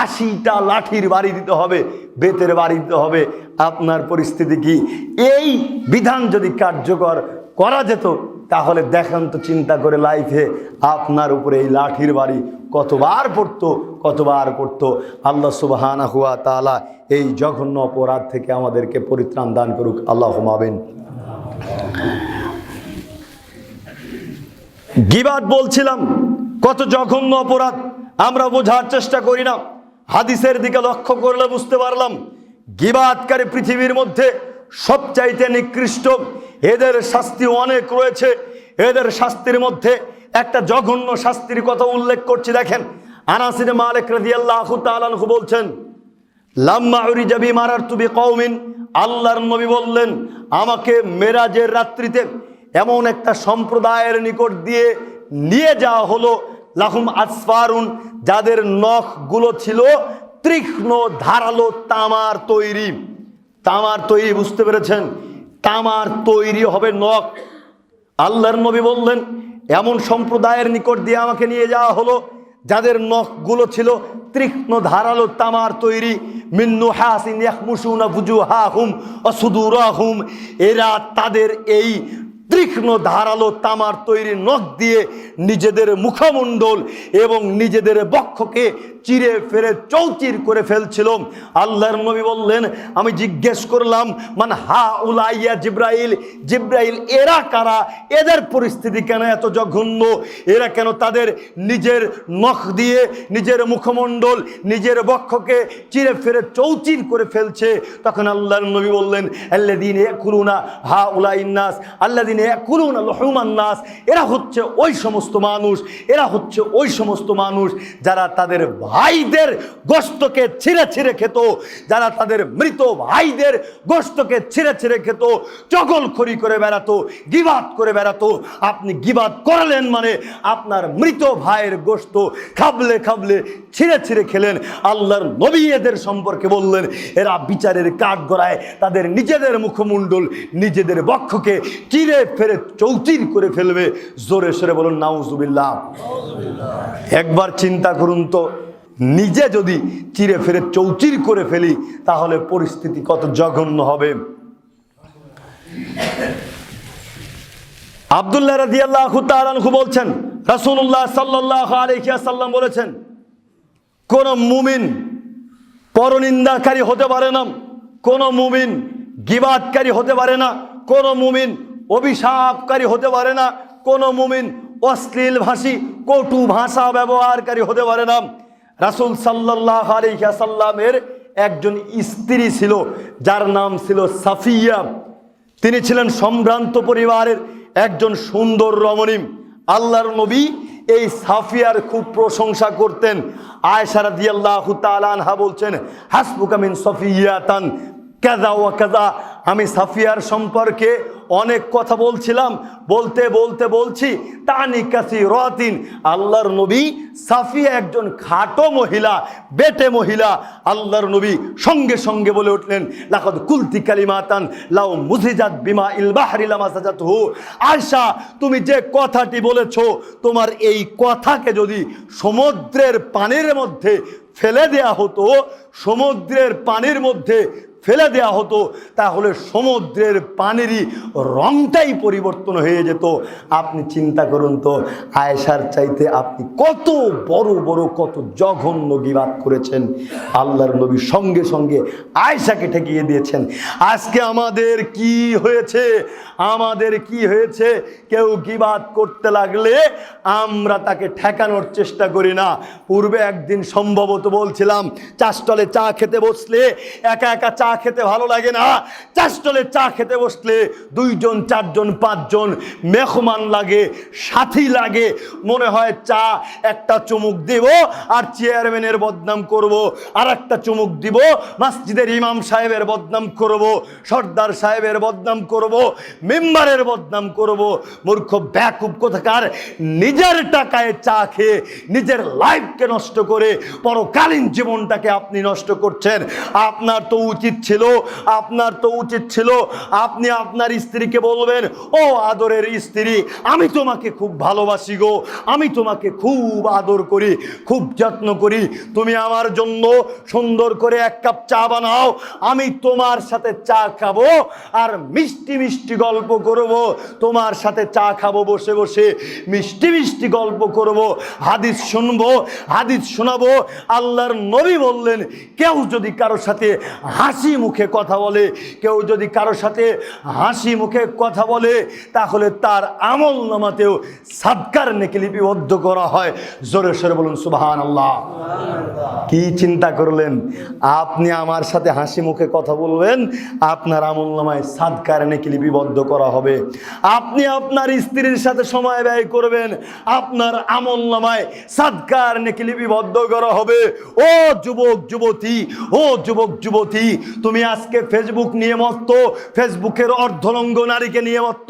80টা লাঠির বাড়ি দিতে হবে, বেতের বাড়ি দিতে হবে। আপনার পরিস্থিতি কি? এই বিধান যদি কার্যকর করা যেত, তাহলে দেখেন তো চিন্তা করে লাইফে আপনার উপরে এই লাঠির বাড়ি কতবার পড়তো, কতবার পড়তো। আল্লাহ সুবহানাহু ওয়া তাআলা এই জঘন্য অপরাধ থেকে আমাদেরকে পরিত্রাণ দান করুক, আল্লাহুম্মা আমিন। গীবাত বলছিলাম কত জঘন্য অপরাধ, আমরা বোঝার চেষ্টা করি না। হাদিসের দিকে লক্ষ্য করলে বুঝতে পারলাম গীবাতকারী পৃথিবীর মধ্যে সবচাইতে নিকৃষ্ট। এদের শাস্তি অনেক রয়েছে। এদের শাস্তির মধ্যে একটা জঘন্য শাস্তির কথা উল্লেখ করছি, দেখেন। আনাস ইবনে মালিক রাদিয়াল্লাহু তাআলা আনহু বলছেন, লাম্মা উরিজা বি মারারতু বিকওমিন, আল্লাহর নবী বললেন আমাকে মেরাজের রাত্রিতে এমন একটা সম্প্রদায়ের নিকট দিয়ে নিয়ে যাওয়া হলো, লাহুম আসফারুন, যাদের নখগুলো ছিল তীক্ষ্ণ ধারালো তামার তৈরি। তামার তৈরি, বুঝতে পেরেছেন? তামার তৈরি হবে নখ। আল্লাহর নবী বললেন এমন সম্প্রদায়ের নিকট দিয়ে আমাকে নিয়ে যাওয়া হলো যাদের নখগুলো ছিল তীক্ষ্ণ ধারালো তামার তৈরি। মিন নুহাসিন ইয়াখমুশুনা ফুজুহাহুম ওয়া সুদুরাহুম, এরা তাদের এই তীক্ষ্ণ ধারালো তামার তৈরি নখ দিয়ে নিজেদের মুখমণ্ডল এবং নিজেদের বক্ষকে চিরে ফেরে চৌচির করে ফেলছিল। আল্লাহর নবী বললেন আমি জিজ্ঞেস করলাম মান হা উলাইয়া জিব্রাইল, জিব্রাইল এরা কারা? এদের পরিস্থিতি কেন এত জঘন্য? এরা কেন তাদের নিজের নখ দিয়ে নিজের মুখমণ্ডল নিজের বক্ষকে চিরে ফেরে চৌচির করে ফেলছে? তখন আল্লাহর নবী বললেন আল্লাযীনা ইয়াকুলুনা হা উলাইন নাস আল্লাযীনা ইয়াকুলুনা লুহুমান নাস, এরা হচ্ছে ওই সমস্ত মানুষ, এরা হচ্ছে ওই সমস্ত মানুষ যারা তাদের ভাইদের গোশতকে ছিঁড়ে ছিঁড়ে খেত, যারা তাদের মৃত ভাইদের গোশতকে ছিঁড়ে ছিঁড়ে খেত, চগলখড়ি করে বেড়াতো, গীবাত করে বেড়াতো। আপনি গীবাত করলেন মানে আপনার মৃত ভাইয়ের গোশত খাবলে খাবলে ছিঁড়ে ছিঁড়ে খেলেন। আল্লাহর নবী এদের সম্পর্কে বললেন এরা বিচারের কাঠগড়ায় তাদের নিজেদের মুখমণ্ডল নিজেদের বক্ষকে চিরে ফেরে চৌচির করে ফেলবে। জোরে সরে বলুন নাউজুবিল্লাহ। একবার চিন্তা করুন তো, নিজে যদি চিরে ফেরে চৌচির করে ফেলি তাহলে পরিস্থিতি কত জঘন্য হবে। আব্দুল্লাহ রাদিয়াল্লাহু তাআলা আনহু বলছেন রাসূলুল্লাহ সাল্লাল্লাহু আলাইহি ওয়াসাল্লাম বলেছেন কোন মুমিন পরনিন্দাকারী হতে পারে না, কোন মুমিন গীবাতকারী হতে পারে না, কোন মুমিন অভিশাপকারী হতে পারে না, কোন মুমিন অশ্লীল ভাষী কটু ভাষা ব্যবহারকারী হতে পারে না। রাসূল সাল্লাল্লাহু আলাইহি ওয়াসাল্লামের একজন স্ত্রী ছিল যার নাম ছিল সাফিয়া। তিনি ছিলেন সম্ভ্রান্ত পরিবারের একজন সুন্দর রমণী। আল্লাহর নবী এই সাফিয়ার খুব প্রশংসা করতেন। আয়েশা রাদিয়াল্লাহু তাআলা আনহা বলছেন হাসবুকা মিন সাফিয়াতান কাযা ওয়া কাযা, আমি সাফিয়ার সম্পর্কে অনেক কথা বলছিলাম, বলতে বলতে বলছি তানি কাসীরাতিন, আল্লাহর নবী সাফিয়া একজন খাটো মহিলা, বেটে মহিলা। আল্লাহর নবী সঙ্গে সঙ্গে বলে উঠলেন লাকাদ কুলতি কালিমাতান লাউ মুজিজাত বিমা ইল বাহরি লামাসাজাতহু, আয়েশা তুমি যে কথাটি বলেছো তোমার এই কথাকে যদি সমুদ্রের পানির মধ্যে ফেলে দেয়া হতো, সমুদ্রের পানির মধ্যে ফেলে দেয়া হতো, তাহলে সমুদ্রের পানিরই রংটাই পরিবর্তন হয়ে যেত। আপনি চিন্তা করুন তো, আয়েশার চাইতে আপনি কত বড় বড় কত জঘন্য গীবাত করেছেন। আল্লাহর নবী সঙ্গে সঙ্গে আয়েশাকে ঠেকিয়ে দিয়েছেন। আজকে আমাদের কি হয়েছে, আমাদের কি হয়েছে, কেউ গীবাত করতে লাগলে আমরা তাকে ঠেকানোর চেষ্টা করি না। পূর্বে একদিন সম্ভবত বলছিলাম, চাষতলে চা খেতে বসলে একা একা চা খেতে ভালো লাগে না, চাষতলে চা খেতে বসলে 2 জন 4 জন 5 জন মেহমান লাগে, সাথী লাগে। মনে হয় চা একটা চুমুক দিব আর চেয়ারম্যানের বদনাম করব, আর একটা চুমুক দিব মসজিদের ইমাম সাহেবের বদনাম করব, সর্দার সাহেবের বদনাম করব, মেম্বারের বদনাম করব। মূর্খ ব্যাকুব কোথাকার, নিজের টাকায় চা খেয়ে নিজের লাইফকে নষ্ট করে পরকালীন জীবনটাকে আপনি নষ্ট করছেন। আপনার তো উচিত ছিল আপনি আপনার স্ত্রীকে বলবেন, ও আদরের স্ত্রী, আমি তোমাকে খুব ভালোবাসি গো, আমি তোমাকে খুব আদর করি, খুব যত্ন করি, তুমি আমার জন্য সুন্দর করে 1 কাপ চা বানাও, আমি তোমার সাথে চা খাবো আর মিষ্টি মিষ্টি গল্প করব, তোমার সাথে চা খাবো বসে বসে, মিষ্টি মিষ্টি গল্প করব, হাদিস শুনবো, হাদিস শোনাবো। আল্লাহর নবী বললেন, কেউ যদি কারো সাথে হাসি মুখে কথা বলে, কেউ যদি কারো সাথে হাসি মুখে কথা বলে, তাহলে তার আমল নামাতেও সাদকার নেকি লিপিবদ্ধ করা হয়। জোরে সোরে বলুন সুবহানাল্লাহ। কি চিন্তা করলেন, আপনি আমার সাথে হাসি মুখে কথা বলবেন, আপনার আমল নামায় সাদকার নেকি লিপিবদ্ধ করা হবে। আপনি আপনার স্ত্রীর সাথে সময় ব্যয় করবেন, আপনার আমল নামায় সাদকার নেকি লিপিবদ্ধ করা হবে। ও যুবক যুবতী, ও যুবক যুবতী, তুমি আজকে ফেসবুক নিয়ে মত্ত, ফেসবুকের অর্ধলঙ্গ নারীকে নিয়ে মত্ত,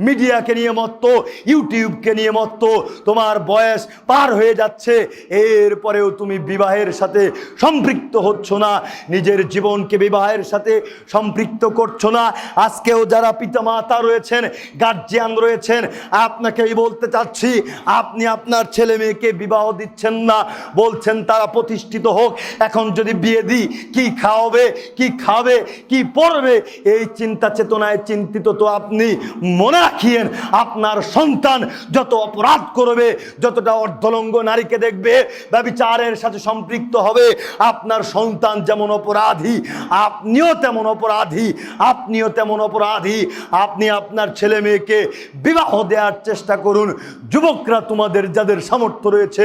মিডিয়াকে নিয়ে মত্ত, ইউটিউবকে নিয়ে মত্ত, তোমার বয়স পার হয়ে যাচ্ছে, এরপরেও তুমি বিবাহের সাথে সম্পৃক্ত হচ্ছ না, নিজের জীবনকে বিবাহের সাথে সম্পৃক্ত করছো না। আজকেও যারা পিতামাতা রয়েছেন, গার্জিয়ান রয়েছেন, আপনাকেই বলতে চাচ্ছি, আপনি আপনার ছেলে মেয়েকে বিবাহ দিচ্ছেন না, বলছেন তারা প্রতিষ্ঠিত হোক, এখন যদি বিয়ে দিই কি খাওয়াবে, কি খাবে, কি পড়বে, এই চিন্তা চেতনায় চিন্তিত তো আপনি। মনে রাখিয়েন, আপনার সন্তান যত অপরাধ করবে, যতটা অর্ধলঙ্গ নারীকে দেখবে, ব্যভিচারের সাথে সম্পৃক্ত হবে, আপনার সন্তান যেমন অপরাধী, আপনিও তেমন অপরাধী, আপনিও তেমন অপরাধী। আপনি আপনার ছেলে মেয়েকে বিবাহ দেওয়ার চেষ্টা করুন। যুবকরা, তোমাদের যাদের সামর্থ্য রয়েছে,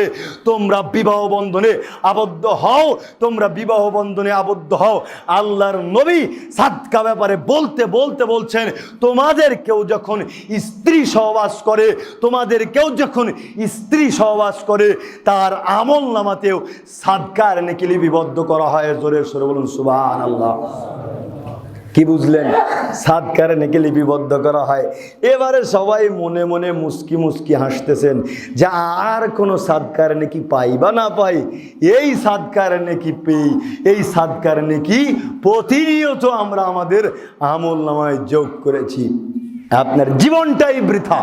তোমরা বিবাহ বন্ধনে আবদ্ধ হও, তোমরা বিবাহ বন্ধনে আবদ্ধ হও। আল্লাহর নবী সাদকা ব্যাপারে বলতে বলতে বলছেন, তোমাদের কেউ যখন স্ত্রী সহবাস করে, তোমাদের কেউ যখন স্ত্রী সহবাস করে, তার আমল নামাতেও সাদকার নেকি লিপিবদ্ধ করা হয়। জোরে সোরে বলুন সুবহানাল্লাহ। কি বুঝলেন? সাদকার নেকি লিপিবদ্ধ করা হয়। এবারে সবাই মনে মনে মুস্কি মুস্কি হাসতেছেন যে আর কোনো সাদকার নেকি পাই বা না পাই, এই সাদকার নেকি পেই, এই সাদকার নেকি প্রতিনিয়ত আমরা আমাদের আমল নামায় যোগ করেছি। আপনার জীবনটাই বৃথা,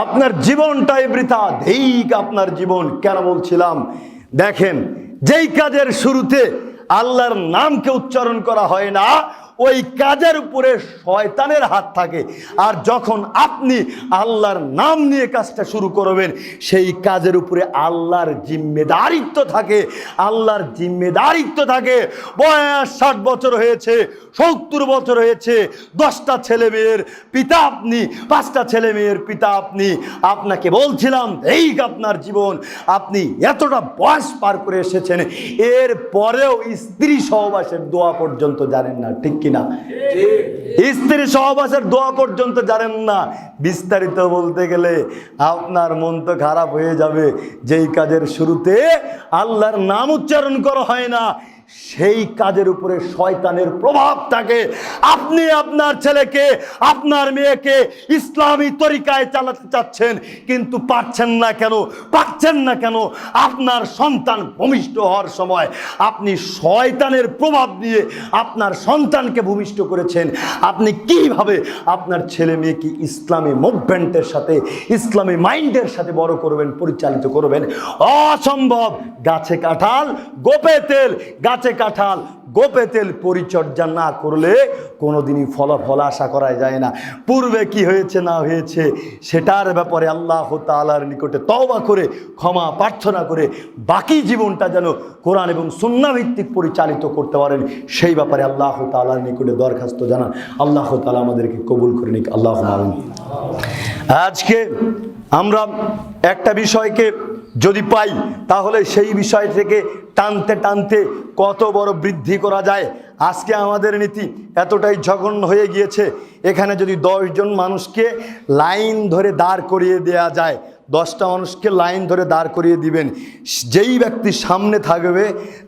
আপনার জীবনটাই বৃথা। ধেইক আপনার জীবন। কেন বলছিলাম? দেখেন, যেই কাজের শুরুতে আল্লাহর নামকে উচ্চারণ করা হয় না, ওই কাজের উপরে শয়তানের হাত থাকে। আর যখন আপনি আল্লাহর নাম নিয়ে কাজটা শুরু করবেন, সেই কাজের উপরে আল্লাহর জিম্মেদারিত্ব থাকে, আল্লাহর জিম্মেদারিত্ব থাকে। বয়স 60 বছর হয়েছে, 70 বছর হয়েছে, 10টা ছেলে মেয়ের পিতা আপনি, 5টা ছেলে মেয়ের পিতা আপনি। আপনাকে বলছিলাম, এই আপনার জীবন, আপনি এতটা বয়স পার করে এসেছেন, এর পরেও স্ত্রী সহবাসের দোয়া পর্যন্ত জানেন না, ঠিক কিনা? স্ত্রী সহবাসের দোয়া পর্যন্ত জানেন না। বিস্তারিত বলতে গেলে আপনার মন তো খারাপ হয়ে যাবে। যেই কাজের শুরুতে আল্লাহর নাম উচ্চারণ করা হয় না, সেই কাজের উপরে শয়তানের প্রভাব থাকে। আপনি আপনার ছেলেকে, আপনার মেয়েকে ইসলামী তরিকায় চালাতে চাচ্ছেন, কিন্তু পারছেন না কেন? পারছেন না কেন? আপনার সন্তান ভূমিষ্ঠ হওয়ার সময় আপনি শয়তানের প্রভাব নিয়ে আপনার সন্তানকে ভূমিষ্ঠ করেছেন। আপনি কিভাবে আপনার ছেলে মেয়েকে ইসলামী মুভমেন্টের সাথে, ইসলামী মাইন্ডের সাথে বড় করবেন, পরিচালিত করবেন? অসম্ভব। গাছে কাঁঠাল, গোপে তেল, গাছে কাঁঠাল গোপে তেল পরিচর্যা না করলে কোনোদিনই ফলাফল আশা করা যায় না। পূর্বে কি হয়েছে না হয়েছে সেটার ব্যাপারে আল্লাহ তাআলার নিকটে তওবা করে ক্ষমা প্রার্থনা করে বাকি জীবনটা যেন কোরআন এবং সুন্নাহ ভিত্তিক পরিচালিত করতে পারেন, সেই ব্যাপারে আল্লাহ তাআলার নিকটে দরখাস্ত জানান। আল্লাহ তাআলা আমাদেরকে কবুল করে নিক। আল্লাহুম্মা আমিন। আজকে আমরা একটা বিষয়কে যদি পাই তাহলে সেই বিষয় থেকে টানতে টানতে কত বড় বৃদ্ধি করা যায়। আজকে আমাদের নীতি এতটাই জঘন্য হয়ে গিয়েছে, এখানে যদি 10 জন মানুষকে লাইন ধরে দাঁড় করিয়ে দেয়া যায়, 10টা মানুষকে লাইন ধরে দাঁড় করিয়ে দিবেন, যেই ব্যক্তি সামনে থাকবে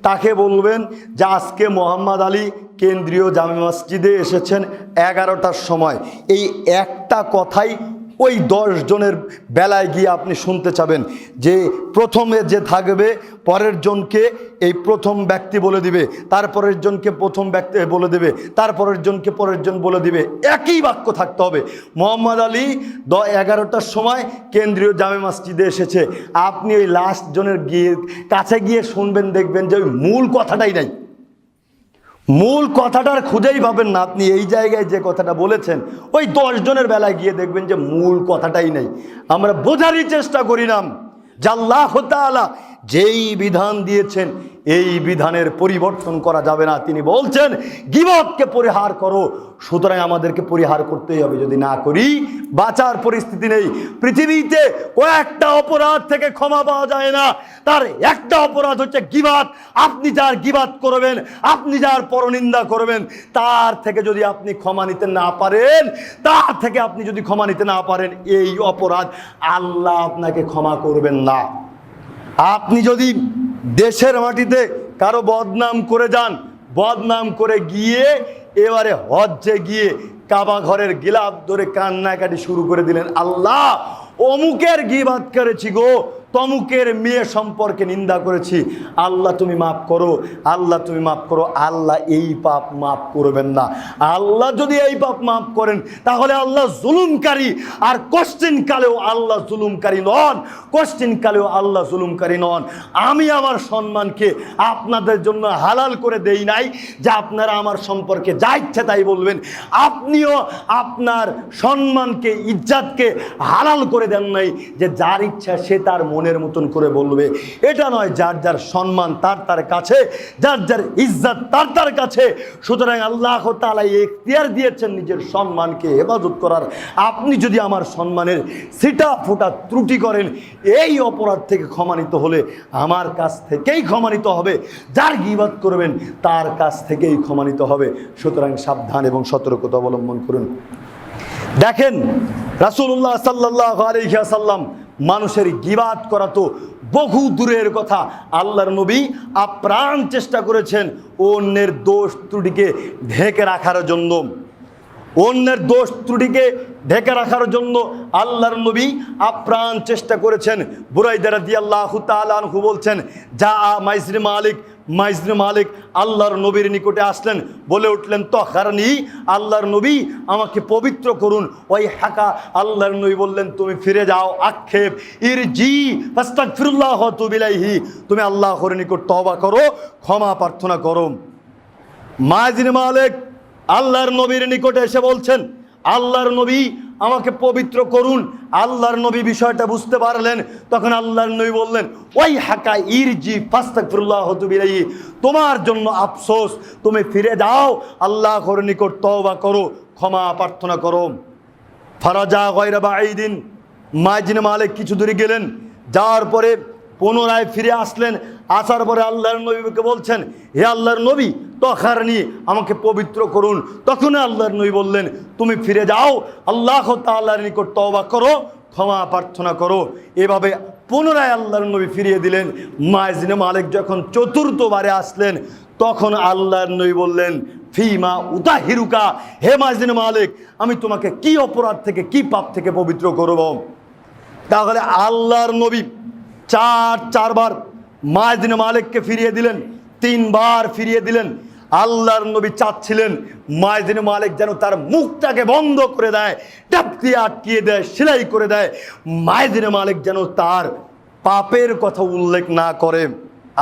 তাকে বলবেন যে আজকে মোহাম্মদ আলী কেন্দ্রীয় জামে মসজিদে এসেছেন 11টার সময়। এই একটা কথাই ওই 10 জনের বেলায় গিয়ে আপনি শুনতে চাবেন যে প্রথমে যে থাকবে পরের জনকে এই প্রথম ব্যক্তি বলে দিবে, তারপরের জনকে প্রথম ব্যক্তি বলে দেবে, তারপরের জনকে পরের জন বলে দিবে, একই বাক্য থাকতে হবে। মোহাম্মদ আলী 11টার সময় কেন্দ্রীয় জামে মসজিদে এসেছে, আপনি ওই লাস্ট জনের কাছে গিয়ে শুনবেন, দেখবেন যে ওই মূল কথাটাই নাই, মূল কথাটার খুঁজেই পাবেন না। আপনি এই জায়গায় যে কথাটা বলেছেন ওই 10 জনের বেলায় গিয়ে দেখবেন যে মূল কথাটাই নেই। আমরা বোঝারই চেষ্টা করি না যে আল্লাহ তাআলা যেই বিধান দিয়েছেন এই বিধানের পরিবর্তন করা যাবে না। তিনি বলছেন গীবতকে পরিহার করো, সুতরাং আমাদেরকে পরিহার করতেই হবে, যদি না করি বাঁচার পরিস্থিতি নেই। পৃথিবীতে কয়েকটা অপরাধ থেকে ক্ষমা পাওয়া যায় না, তার একটা অপরাধ হচ্ছে গীবত। আপনি যার গীবত করবেন, আপনি যার পরনিন্দা করবেন, তার থেকে যদি আপনি ক্ষমা নিতে না পারেন, তার থেকে আপনি যদি ক্ষমা নিতে না পারেন, এই অপরাধ আল্লাহ আপনাকে ক্ষমা করবেন না। আপনি যদি দেশের মাটিতে কারো বদনাম করে যান, বদনাম করে গিয়ে এবারে হজ্জে গিয়ে কাবা ঘরের গিলাফ ধরে কান্নাকাটি শুরু করে দিলেন, আল্লাহ অমুকের গীবত করেছি গো, তমুকের মেয়ে সম্পর্কে নিন্দা করেছি, আল্লাহ তুমি মাফ করো, আল্লাহ তুমি মাফ করো। আল্লাহ এই পাপ মাফ করবেন না। আল্লাহ যদি এই পাপ মাফ করেন তাহলে আল্লাহ জুলুমকারী, আর কোশ্চিন কালেও আল্লাহ জুলুমকারী নন, কোশ্চিন কালেও আল্লাহ জুলুমকারী নন। আমি আমার সম্মানকে আপনাদের জন্য হালাল করে দেই নাই যে আপনারা আমার সম্পর্কে যা ইচ্ছা তাই বলবেন, আপনিও আপনার সম্মানকে ইজ্জতকে হালাল করে দেন নাই যে যার ইচ্ছা সে তার মনের মতন করে বলবে। এটা নয়, যার যার সম্মান তার তার কাছে, যার যার ইজ্জত তার তার কাছে। সুতরাং আল্লাহ তাআলা এখতিয়ার দিয়েছেন নিজের সম্মানকে হেফাজত করার। আপনি যদি আমার সম্মানের সিটা ফোটা ত্রুটি করেন, এই অপরাধ থেকে ক্ষমা নিতে হলে আমার কাছ থেকেই ক্ষমা নিতে হবে, যার গীবত করবেন তার কাছ থেকেই ক্ষমা নিতে হবে। সুতরাং সাবধান এবং সতর্কতা অবলম্বন করুন। দেখেন রাসূলুল্লাহ সাল্লাল্লাহু আলাইহি ওয়াসাল্লাম মানুষের গীবত করা তো বহু দূরের কথা, আল্লাহর নবী আপ্রাণ চেষ্টা করেছেন অন্যের দোষ ত্রুটিকে ঢেকে রাখার জন্য, অন্যের দোষ ত্রুটিকে ঢেকে রাখার জন্য আল্লাহর নবী আপ্রাণ চেষ্টা করেছেন। বুরাইদা রাদিয়াল্লাহু তাআলা আনহু বলছেন, যা মাইজরি মালিক আল্লাহর নবীর নিকটে আসলেন, বলে উঠলেন তখারনি, আল্লাহর নবী আমাকে পবিত্র করুন। ওই হাকা, আল্লাহর নবী বললেন তুমি ফিরে যাও, আক্ষেপ, ইরজি ফাস্তাগফিরুল্লাহ ওয়া তুব ইলাইহি, তুমি আল্লাহর নিকট তওবা করো, ক্ষমা প্রার্থনা করো। মাইজরি মালিক আল্লাহর নবীর নিকটে এসে বলছেন আল্লাহর নবী আমাকে পবিত্র করুন। আল্লাহর নবী বিষয়টা বুঝতে পারলেন, তখন আল্লাহর নবী বললেন ওই হাকা ইরজি ফাস্তাগফিরুল্লাহ ওয়া তুব ইলাইহি, তোমার জন্য আফসোস, তুমি ফিরে যাও, আল্লাহর নিকট তওবা করো, ক্ষমা প্রার্থনা করো। ফারাজা গায়রা বাঈদিন, মাইজরি মালিক কিছু দূরে গেলেন, যাওয়ার পরে পুনরায় ফিরে আসলেন। আসার পরে আল্লাহর নবীকে বলছেন, হে আল্লাহর নবী তখারনি, আমাকে পবিত্র করুন। তখন আল্লাহর নবী বললেন তুমি ফিরে যাও, আল্লাহ তাআলার নিকট তওবা করো, ক্ষমা প্রার্থনা করো। এভাবে পুনরায় আল্লাহর নবী ফিরিয়ে দিলেন। মাইজরি মালিক যখন চতুর্থবারে আসলেন তখন আল্লাহর নবী বললেন ফিমা উতাহিরুকা, হে মাইজরি মালিক আমি তোমাকে কি অপরাধ থেকে কি পাপ থেকে পবিত্র করব। তাহলে আল্লাহর নবী চারবার মাইজরি মালিককে ফিরিয়ে দিলেন, 3 বার ফিরিয়ে দিলেন। আল্লাহর নবী চাচ্ছিলেন মাইজরি মালিক যেন তার মুখটাকে বন্ধ করে দেয়, টাপ দিয়ে আটকিয়ে দেয়, সেলাই করে দেয়, মাইজরি মালিক যেন তার পাপের কথা উল্লেখ না করে।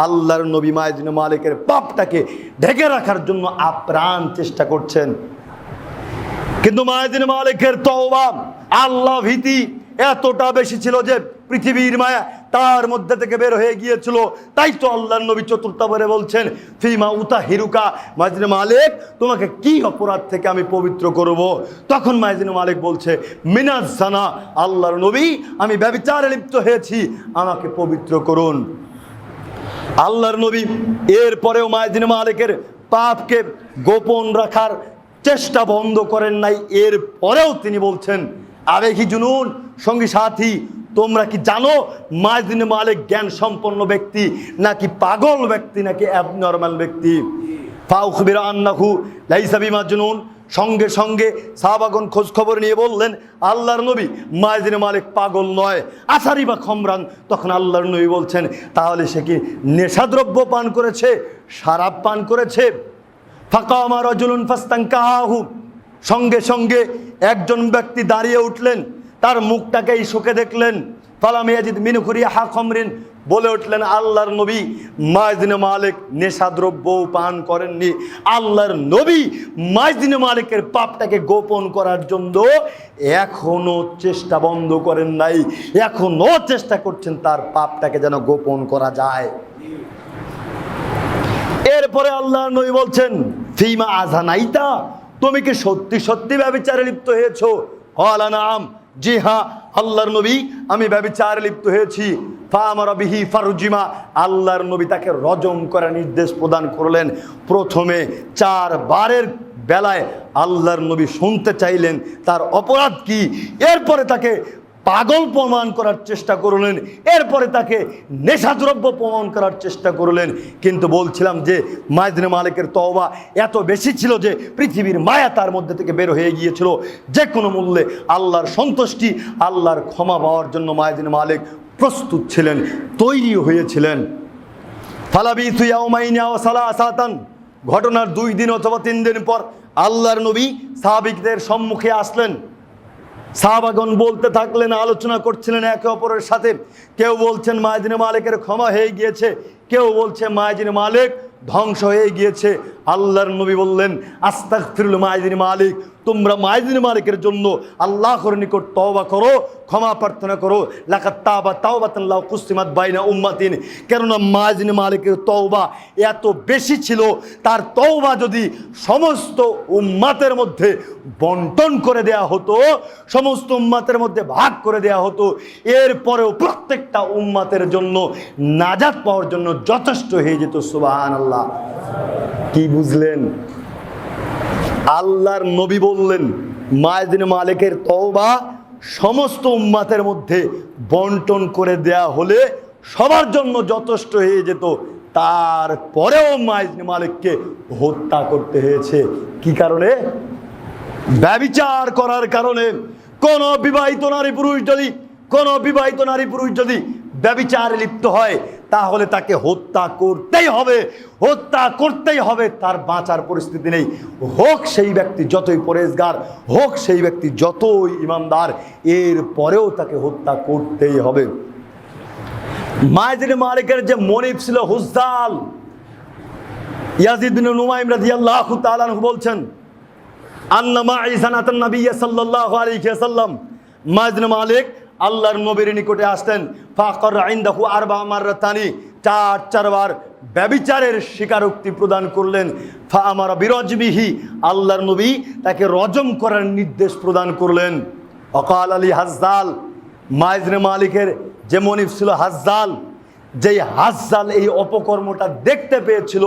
আল্লাহর নবী মায়েজ ইবনে মালিকের পাপটাকে ঢেকে রাখার জন্য আপ্রাণ চেষ্টা করছেন। কিন্তু মায়েজ ইবনে মালিকের তওবা, আল্লাহ ভীতি এতটা বেশি ছিল যে পৃথিবীর মায়া তার মধ্যে থেকে বের হয়ে গিয়েছিল। তাই তো আল্লাহর নবী চতুর্থবারে বলছেন, ফিমা উতাহিরুকা, মায়েজ ইবনে মালিক তোমাকে কি অপরাধ থেকে আমি পবিত্র করব? তখন মায়েজ ইবনে মালিক বলছে, মিনাজ জানা, আল্লাহর নবী আমি ব্যভিচারে লিপ্ত হয়েছি, আমাকে পবিত্র করুন। আল্লাহর নবী এরপরেও মায়েজ ইবনে মালিকের পাপকে গোপন রাখার চেষ্টা বন্ধ করেন নাই। এর পরেও তিনি বলছেন, আবেহি জুনুন, সঙ্গী সাথী, তোমরা কি জানো মায়েজ ইবনে মালিক জ্ঞান সম্পন্ন ব্যক্তি নাকি পাগল ব্যক্তি নাকি অ্যাবনর্মাল ব্যক্তি? ফাউখবিরা আন্নাহু লাইসা বিমাজনুন। সঙ্গে সঙ্গে সাহাবাগণ খোঁজ খবর নিয়ে বললেন, আল্লাহর নবী মায়েজ ইবনে মালিক পাগল নয়, আসারি বা খমরান। তখন আল্লাহর নবী বলছেন, তাহলে সে কি নেশাদ্রব্য পান করেছে, শরাব পান করেছে? ফাকামা রাজুলুন ফাস্তানকাহু, সঙ্গে সঙ্গে একজন ব্যক্তি দাঁড়িয়ে উঠলেন, তার মুখটাকে শোকে দেখলেন। ফালাম ইয়াজিদ মিনহু রিহা খামরিন, বলে উঠলেন, আল্লাহর নবী মায়েজ ইবনে মালিক নেশাদ্রব্য পান করেননি। আল্লাহর নবী মায়েজ ইবনে মালিকের পাপটাকে গোপন করার জন্য এখনো চেষ্টা বন্ধ করেন নাই, এখনো চেষ্টা করছেন তার পাপটাকে যেন গোপন করা যায়। এরপরে আল্লাহর নবী বলছেন, ফিমা আযানাইতা, তুমি কি সত্যি সত্যি ব্যভিচারে লিপ্ত হয়েছো? ক্বালা নাআম, জি হ্যাঁ আল্লাহর নবী আমি ব্যভিচারে লিপ্ত হয়েছি। ফাআমারা বিহি ফারুজিমা, আল্লাহর নবী তাকে রজম করার নির্দেশ প্রদান করলেন। প্রথমে 4 বারের বেলায় আল্লাহর নবী শুনতে চাইলেন তার অপরাধ কি, এরপরে তাকে পাগল প্রমাণ করার চেষ্টা করলেন, এরপরে তাকে নেশাদ্রব্য প্রমাণ করার চেষ্টা করলেন। কিন্তু বলছিলাম যে মায়েজ ইবনে মালিকের তওবা এত বেশি ছিল যে পৃথিবীর মায়া তার মধ্যে থেকে বের হয়ে গিয়েছিল। যে কোনো মূল্যে আল্লাহর সন্তুষ্টি, আল্লাহর ক্ষমা পাওয়ার জন্য মায়েজ ইবনে মালিক প্রস্তুত ছিলেন, তৈরি হয়েছিলেন। ফালাবিথু ইয়াউমাইনি ওয়া সালাসাতান, ঘটনার 2 দিন অথবা 3 দিন পর আল্লাহর নবী সাহাবীদের সম্মুখে আসলেন। সাহাবাগণ বলতে থাকলেন, আলোচনা করছিলেন একে অপরের সাথে। কেউ বলছেন মায়েজ ইবনে মালিকের ক্ষমা হয়ে গিয়েছে, কেউ বলছে মায়েজ ইবনে মালিক ধ্বংস হয়ে গিয়েছে। আল্লাহর নবী বললেন, আস্তাগফিরুল মায়েজ ইবনে মালিক, তোমরা মায়েজ ইবনে মালিকের জন্য আল্লাহর নিকট তওবা করো, ক্ষমা প্রার্থনা করো। লাকাত তাবা তাওবাতান লাউ কুসিমাত বাইনা উম্মাতিন, কেননা মায়েজ ইবনে মালিকের তওবা এত বেশি ছিল, তার তওবা যদি সমস্ত উম্মাতের মধ্যে বন্টন করে দেয়া হতো, সমস্ত উম্মাতের মধ্যে ভাগ করে দেয়া হতো, এরপরেও প্রত্যেকটা উম্মাতের জন্য নাজাত পাওয়ার জন্য যথেষ্ট হয়ে যেত। সুবহানাল্লাহ। কি বুঝলেন? আল্লাহর নবী বললেন মায়েজ ইবনে মালিকের তওবা সমস্ত উম্মাতের মধ্যে বন্টন করে দেয়া হলে সবার জন্য যথেষ্ট হয়ে যেত, তারপরেও মায়েজ ইবনে মালিককে হত্যা করতে হয়েছে। কি কারণে? ব্যভিচার করার কারণে। কোন বিবাহিত নারী পুরুষ যদি ব্যভিচারে লিপ্ত হয় তাহলে তাকে হত্যা করতেই হবে, হত্যা করতেই হবে, তার বাঁচার পরিস্থিতি নেই। হোক সেই ব্যক্তি যতই পরেজগার, হোক সেই ব্যক্তি যতই ইমানদার, এর পরেও তাকে হত্যা করতেই হবে। মায়েজ ইবনে মালিকের যে মনিব ছিল হুজ্জাল, ইয়াজিদ বিন নুমাইম রাদিয়াল্লাহু তাআলা আনহু বলছেন, আন্না মা'i সানাতান নবী সাল্লাল্লাহু আলাইহি ওয়াসাল্লাম, মায়েজ ইবনে মালিক আল্লাহর নবীর নিকটে আসতেন। ফাকার ইনদাহু 4 মাররাতানি, 4 বার ব্যভিচারের স্বীকারোক্তি প্রদান করলেন। ফাআমারা বিরজমিহি, আল্লাহর নবী তাকে রজম করার নির্দেশ প্রদান করলেন। ওয়াকাল আলী হাজ্জাল, মায়েজ ইবনে মালিকের যে মনিব ছিল হাজ্জাল, যেই হাজ্জাল এই অপকর্মটা দেখতে পেয়েছিল,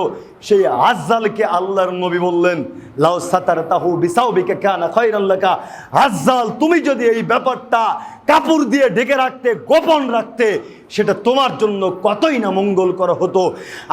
সেই হাজ্জালকে আল্লাহর নবী বললেন, লাউ সাতারতাহু বিসাউবিকা কানা খায়রান লাকা, হাজ্জাল তুমি যদি এই ব্যাপারটা কাপড় দিয়ে ঢেকে রাখতে, গোপন রাখতে, সেটা তোমার জন্য কতই না মঙ্গলকর হতো।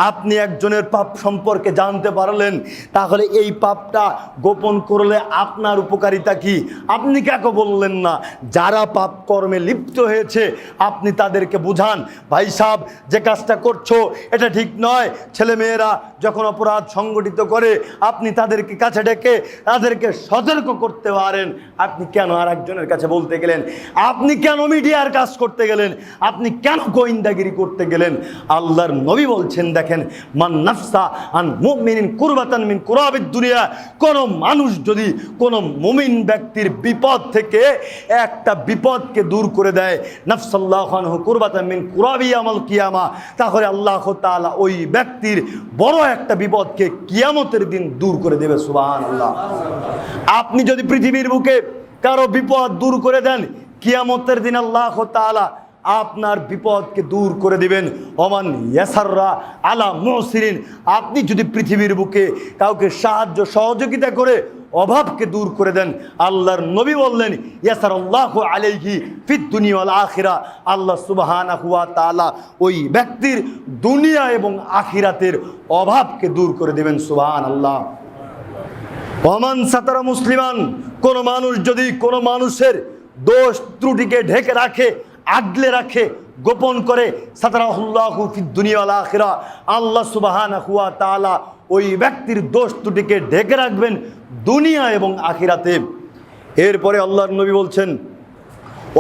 আপনি একজনের পাপ সম্পর্কে জানতে পারলেন, তাহলে এই পাপটা গোপন করলে আপনার উপকারিতা কি? আপনি কাকে বললেন না? যারা পাপ কর্মে লিপ্ত হয়েছে আপনি তাদেরকে বুঝান, ভাই সাহেব যে কাজটা করছো এটা ঠিক নয়। ছেলেমেয়েরা যখন যখন অপরাধ সংগঠিত করে আপনি তাদেরকে কাছে ডেকে তাদেরকে সতর্ক করতে পারেন, আপনি কেন আর একজনের কাছে বলতে গেলেন? আপনি কেন মিডিয়ার কাজ করতে গেলেন? আপনি কেন গোয়েন্দাগিরি করতে গেলেন? আল্লাহর নবী বলছেন, দেখেন, মান নাফসা আন মুমিনিন কুরবাতান মিন কুরাবিদ দুনিয়া, কোন মানুষ যদি কোন মুমিন ব্যক্তির বিপদ থেকে একটা বিপদকে দূর করে দেয়, নাফসাল্লাহু আনহু কুরবাতান মিন কুরাবি ইয়াউমুল কিয়ামা, তাহলে আল্লাহ তাআলা ওই ব্যক্তির বড় একটা বিপদকে কিয়ামতের দিন দূর করে দেবে। সুবহানাল্লাহ। আপনি যদি পৃথিবীর বুকে কারো বিপদ দূর করে দেন, কিয়ামতের দিন আল্লাহ তাআলা আপনার বিপদকে দূর করে দিবেন। ওমান ইয়াসাররা আলা মুসিরিন, আপনি যদি পৃথিবীর বুকে কাউকে সাহায্য সহযোগিতা করে অভাবকে দূর করে দেন, আল্লাহর নবী বললেন, ইয়াসারাল্লাহু আলাইহি ফিদ দুনিয়া ওয়াল আখিরা, আল্লাহ সুবহানাহু ওয়া তাআলা ওই ব্যক্তির দুনিয়া এবং আখিরাতের অভাবকে দূর করে দেবেন। সুবহানাল্লাহ। ওমান সাতারা মুসলিমান, কোন মানুষ যদি কোন মানুষের দোষ ত্রুটিকে ঢেকে রাখে, আগলে রাখে, গোপন করে, সাতারাহুল্লাহু ফিদ দুনিয়া ওয়াল আখিরা, আল্লাহ সুবহানাহু ওয়া তাআলা ওই ব্যক্তির দোষ ত্রুটিকে ঢেকে রাখবেন দুনিয়া এবং আখিরাতে। এরপরে আল্লাহর নবী বলছেন,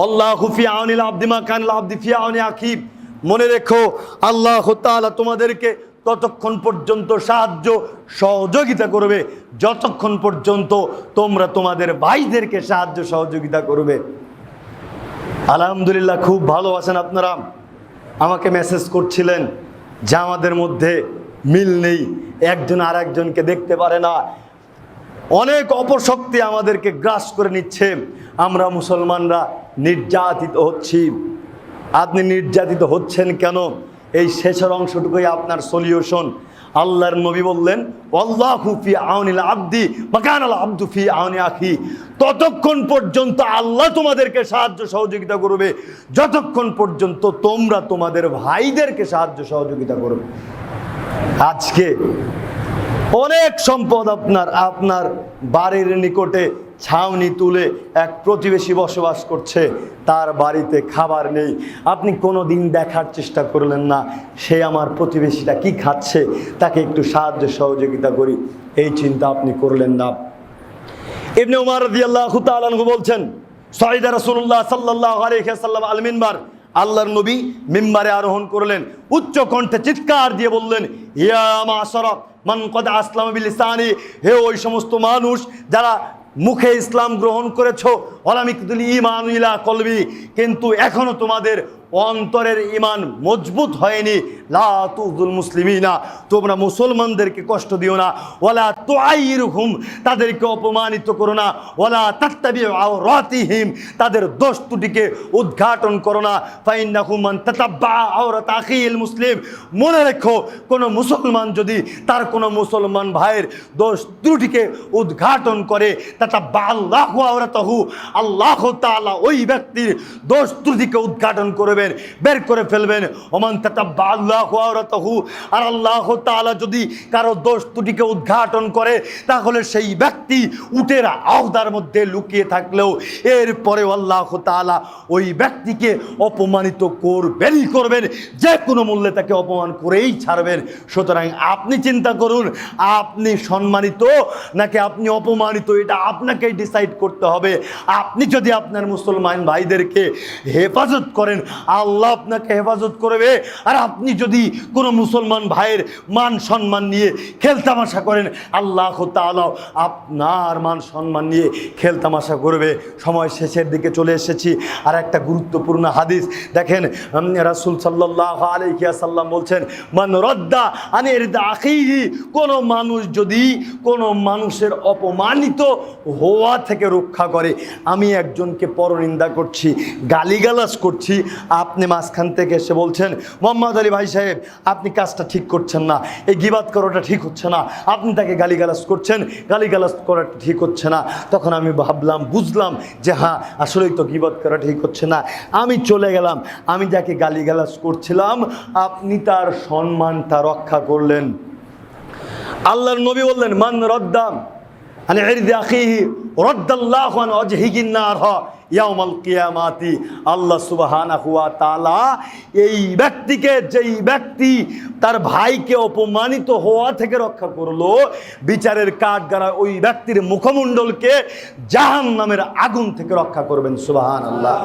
আল্লাহু ফি আউনিল আবদি মা কানাল আবদি ফি আউনি আখি, মনে রেখো আল্লাহ তাআলা তোমাদেরকে ততক্ষণ পর্যন্ত সাহায্য সহযোগিতা করবে যতক্ষণ পর্যন্ত তোমরা তোমাদের ভাইদেরকে সাহায্য সহযোগিতা করবে। আলহামদুলিল্লাহ, খুব ভালোবাসেন আপনারা। আমাকে মেসেজ করছিলেন যে আমাদের মধ্যে মিল নেই, একজন আর একজনকে দেখতে পারে না, অনেক অপশক্তি আমাদেরকে গ্রাস করে নিচ্ছে, আমরা মুসলমানরা নির্যাতিত হচ্ছি। আপনি নির্যাতিত হচ্ছেন কেন? এই শেষের অংশটুকুই আপনার সলিউশন। আল্লাহর নবী বললেন, আল্লাহু ফি আউনিল আবদি ওয়া কানাল আবদু ফি আউনি আখি, ততক্ষণ পর্যন্ত আল্লাহ তোমাদেরকে সাহায্য সহযোগিতা করবে যতক্ষণ পর্যন্ত তোমরা তোমাদের ভাইদেরকে সাহায্য সহযোগিতা করবে। আজকে অনেক সম্পদ আপনার বাড়ির নিকটে ছাউনি তুলে এক প্রতিবেশী বসবাস করছে, তার বাড়িতে খাবার নেই, আপনি কোনো দিন দেখার চেষ্টা করলেন না সে আমার প্রতিবেশীটা কি খাচ্ছে, তাকে একটু সাহায্য সহযোগিতা করি, এই চিন্তা আপনি করলেন না। ইবনে উমর রাদিয়াল্লাহু তাআলা আনহু বলছেন, সাইদা রাসূলুল্লাহ সাল্লাল্লাহু আলাইহি ওয়াসাল্লাম আল মিনবার, আল্লাহর নবী মিম্বারে আরোহণ করলেন, উচ্চ কণ্ঠে চিৎকার দিয়ে বললেন, ইয়া মাশারা মান কদ আসলামা বিলিসানি, হে ওই সমস্ত মানুষ যারা মুখে ইসলাম গ্রহণ করেছো, ওয়ালামিকুল ঈমান ইলা কলবি, কিন্তু এখনো তোমাদের অন্তরের ঈমান মজবুত হয়নি, লা তুযুল মুসলিমিনা, তোমরা মুসলমানদেরকে কষ্ট দিও না, ওয়ালা তুআইরহুম, তাদেরকে অপমানিত করো না, ওয়ালা তাত্তাবিউ আওরাতিহিম, তাদের দোষ ত্রুটিকে উদ্ঘাটন করো না, ফাইন্নাহু মান তাতাব্বা আওরাত আখিল মুসলিম, মনে রেখো কোন মুসলমান যদি তার কোন মুসলমান ভাইয়ের দোষ ত্রুটিকে উদ্ঘাটন করে, তাতাব্বা আল্লাহু আওরাতাহু, আল্লাহ তাআলা ওই ব্যক্তির দোষ ত্রুটিকে উদ্ঘাটন করবেন, বের করে ফেলবেন। ওমান তাতাব্বা আল্লাহু আওরাতাহু, আর আল্লাহ তাআলা যদি কারো দোষ ত্রুটিকে উদ্ঘাটন করে তাহলে সেই ব্যক্তি উটের আওদার মধ্যে লুকিয়ে থাকলেও এরপরে আল্লাহ তাআলা ওই ব্যক্তিকে অপমানিত করবেন, যে কোনো মূল্যে তাকে অপমান করেই ছাড়বেন। সুতরাং আপনি চিন্তা করুন, আপনি সম্মানিত নাকি আপনি অপমানিত, এটা আপনাকেই ডিসাইড করতে হবে। আপনি যদি আপনার মুসলমান ভাইদেরকে হেফাজত করেন, আল্লাহ আপনাকে হেফাজত করবে, আর আপনি যদি কোনো মুসলমান ভাইয়ের মান সম্মান নিয়ে খেলতামাশা করেন, আল্লাহ তাআলা আপনার মান সম্মান নিয়ে খেলতামাশা করবে। সময় শেষের দিকে চলে এসেছি, আর একটা গুরুত্বপূর্ণ হাদিস দেখেন, রাসূল সাল্লাল্লাহু আলাইহি ওয়াসাল্লাম বলছেন, মান রাদ্দা আন ইরদা আখিহি, কোন মানুষ যদি কোন মানুষের অপমানিত হওয়া থেকে রক্ষা করে, আমি একজনকে পরনিন্দা করছি, গালিগালাজ করছি, আপনি মাঝখান থেকে এসে বলছেন, মোহাম্মদ আলী ভাই সাহেব আপনি কাজটা ঠিক করছেন না, এই গিবাত করাটা ঠিক হচ্ছে না, আপনি তাকে গালিগালাজ করছেন, গালিগালাজ করাটা ঠিক হচ্ছে না। তখন আমি ভাবলাম, বুঝলাম যে হ্যাঁ আসলেই তো গিবাত করা ঠিক হচ্ছে না। আমি চলে গেলাম, আমি যাকে গালিগালাজ করছিলাম আপনি তার সম্মানটা রক্ষা করলেন। আল্লাহর নবী বললেন, মান রদ্দাম আন ইরদি আখিহি রাদ্দাল্লাহু আন ওয়াজহিহিন নার ইয়াউমাল কিয়ামাতি। আল্লাহ সুবহানাহু ওয়া তাআলা এই ব্যক্তিকে, যেই ব্যক্তি তার ভাইকে অপমানিত হওয়া থেকে রক্ষা করলো, বিচারের কাঠগড়ায় ওই ব্যক্তির মুখমণ্ডলকে জাহান্নামের আগুন থেকে রক্ষা করবেন। সুবহানাল্লাহ।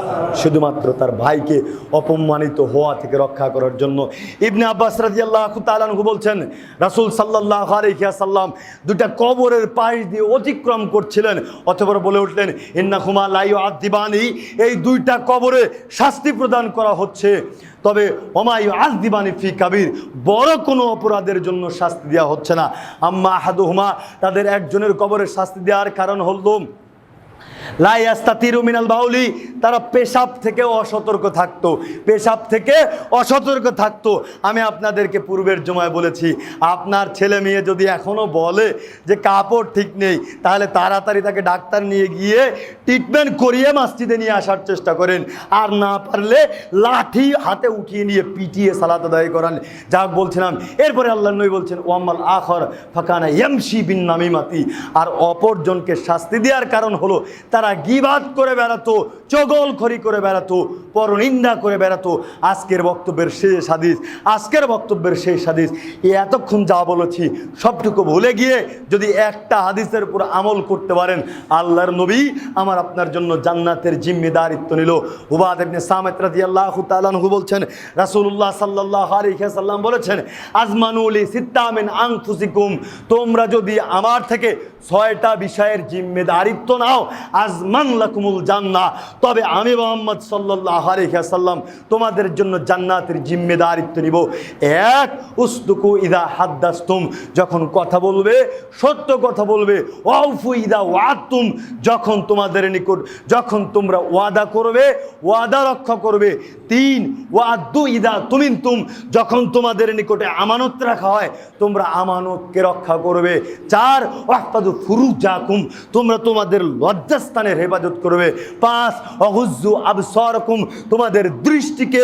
শুধুমাত্র তার ভাইকে অপমানিত হওয়া থেকে রক্ষা করার জন্য। ইবনে আব্বাস রাদিয়াল্লাহু তাআলা আনহু বলছেন, রাসূল সাল্লাল্লাহু আলাইহি ওয়াসাল্লাম দুটা কবরের পাশ দিয়ে অতিক্রম করছিলেন, অতঃপর বলে উঠলেন, ইন্নাহুমা লা ইউআযিবানি, এই দুইটা কবরে শাস্তি প্রদান করা হচ্ছে, তবে ওমা ইউআযিবানি ফি কাবীর, বড় কোনো অপরাধের জন্য শাস্তি দেওয়া হচ্ছে না। আম্মা আহাদুহুমা, তাদের একজনের কবরে শাস্তি দেওয়ার কারণ হলো লা ইয়াস্তাতিরু মিনাল বাউলি, তারা পেশাব থেকে অসতর্ক থাকতো, পেশাব থেকে অসতর্ক থাকতো। আমি আপনাদেরকে পূর্বের জমায় বলেছি, আপনার ছেলে মেয়ে যদি এখনো বলে যে কাপড় ঠিক নেই, তাহলে তাড়াতাড়ি তাকে ডাক্তার নিয়ে গিয়ে ট্রিটমেন্ট করিয়ে মসজিদে নিয়ে আসার চেষ্টা করেন, আর না পারলে লাঠি হাতে উঠিয়ে নিয়ে পিটিয়ে সালাত আদায় করান। যা বলছিলাম, এরপরে আল্লাহ নবী বলছেন, ওয়াম্মাল আখর ফাকানা ইয়ামশি বিন নামিমাতি, আর অপরজনকে শাস্তি দেওয়ার কারণ হলো তারা গীবাত করে বেড়াতো, চগলখড়ি করে বেড়াতো, পরনিন্দা করে বেড়াতো। আজকের বক্তব্যের শেষ হাদিস, আজকের বক্তব্যের শেষ হাদিস, এতক্ষণ যা বলেছি সবটুকু ভুলে গিয়ে যদি একটা হাদিসের উপর আমল করতে পারেন, আল্লাহর নবী আমার আপনার জন্য জান্নাতের জিম্মেদারিত্ব নিল। উবাদ ইবনে সামিত রাদিয়াল্লাহু তাআলা আনহু বলছেন, রাসূলুল্লাহ সাল্লাল্লাহু আলাইহি ওয়াসাল্লাম বলেছেন, আজমানুলি সিত্তা মিন আনফুসিকুম, তোমরা যদি আমার থেকে 6টা বিষয়ের জিম্মেদারিত্ব নাও, আজমান লাকুমুল জান্নাহ, তবে আমি মুহাম্মদ সাল্লাল্লাহু আলাইহি ওয়াসাল্লাম তোমাদের জন্য জান্নাতের জিম্মেদারিত্ব নিব। এক, উসদুকু ইদা হাদ্দাসতুম, যখন কথা বলবে সত্য কথা বলবে। ওয়াউফু ইদা ওয়াদতুম, যখন তোমাদের নিকট, যখন তোমরা ওয়াদা করবে ওয়াদা রক্ষা করবে। 3, ওয়াদু ইদা তুমিনতুম, যখন তোমাদের নিকটে আমানত রাখা হয় তোমরা আমানতকে রক্ষা করবে। 4, ওয়াহফাদু ফুরুজাকুম, তোমরা তোমাদের লজ্জাস্থানের হেফাজত করবে। 5, অহুজ্জু আবসারাকুম, তোমাদের দৃষ্টিকে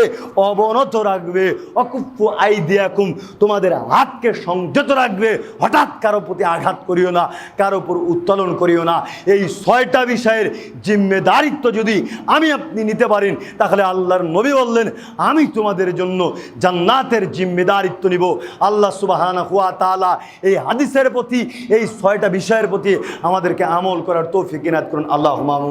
অবনত রাখবে। অকুফু আইদিয়াকুম, তোমাদের হাতকে সংযত রাখবে। হঠাৎ কারো প্রতি আঘাত করিও না, কারো উপর উত্তোলন করিও না। এই 6টা বিষয়ের জিম্মেদারিত্ব যদি আমি আপনি নিতে পারেন, তাহলে আল্লাহর নবী বললেন, আমি তোমাদের জন্য জান্নাতের জিম্মেদারিত্ব নিব। আল্লাহ সুবহানাহু ওয়া তাআলা এই হাদিসের প্রতি, এই 6টা বিষয়ের প্রতি আমাদেরকে আমল করার তৌফিক ইনায়াত করুন। আল্লাহুম্মা আমিন।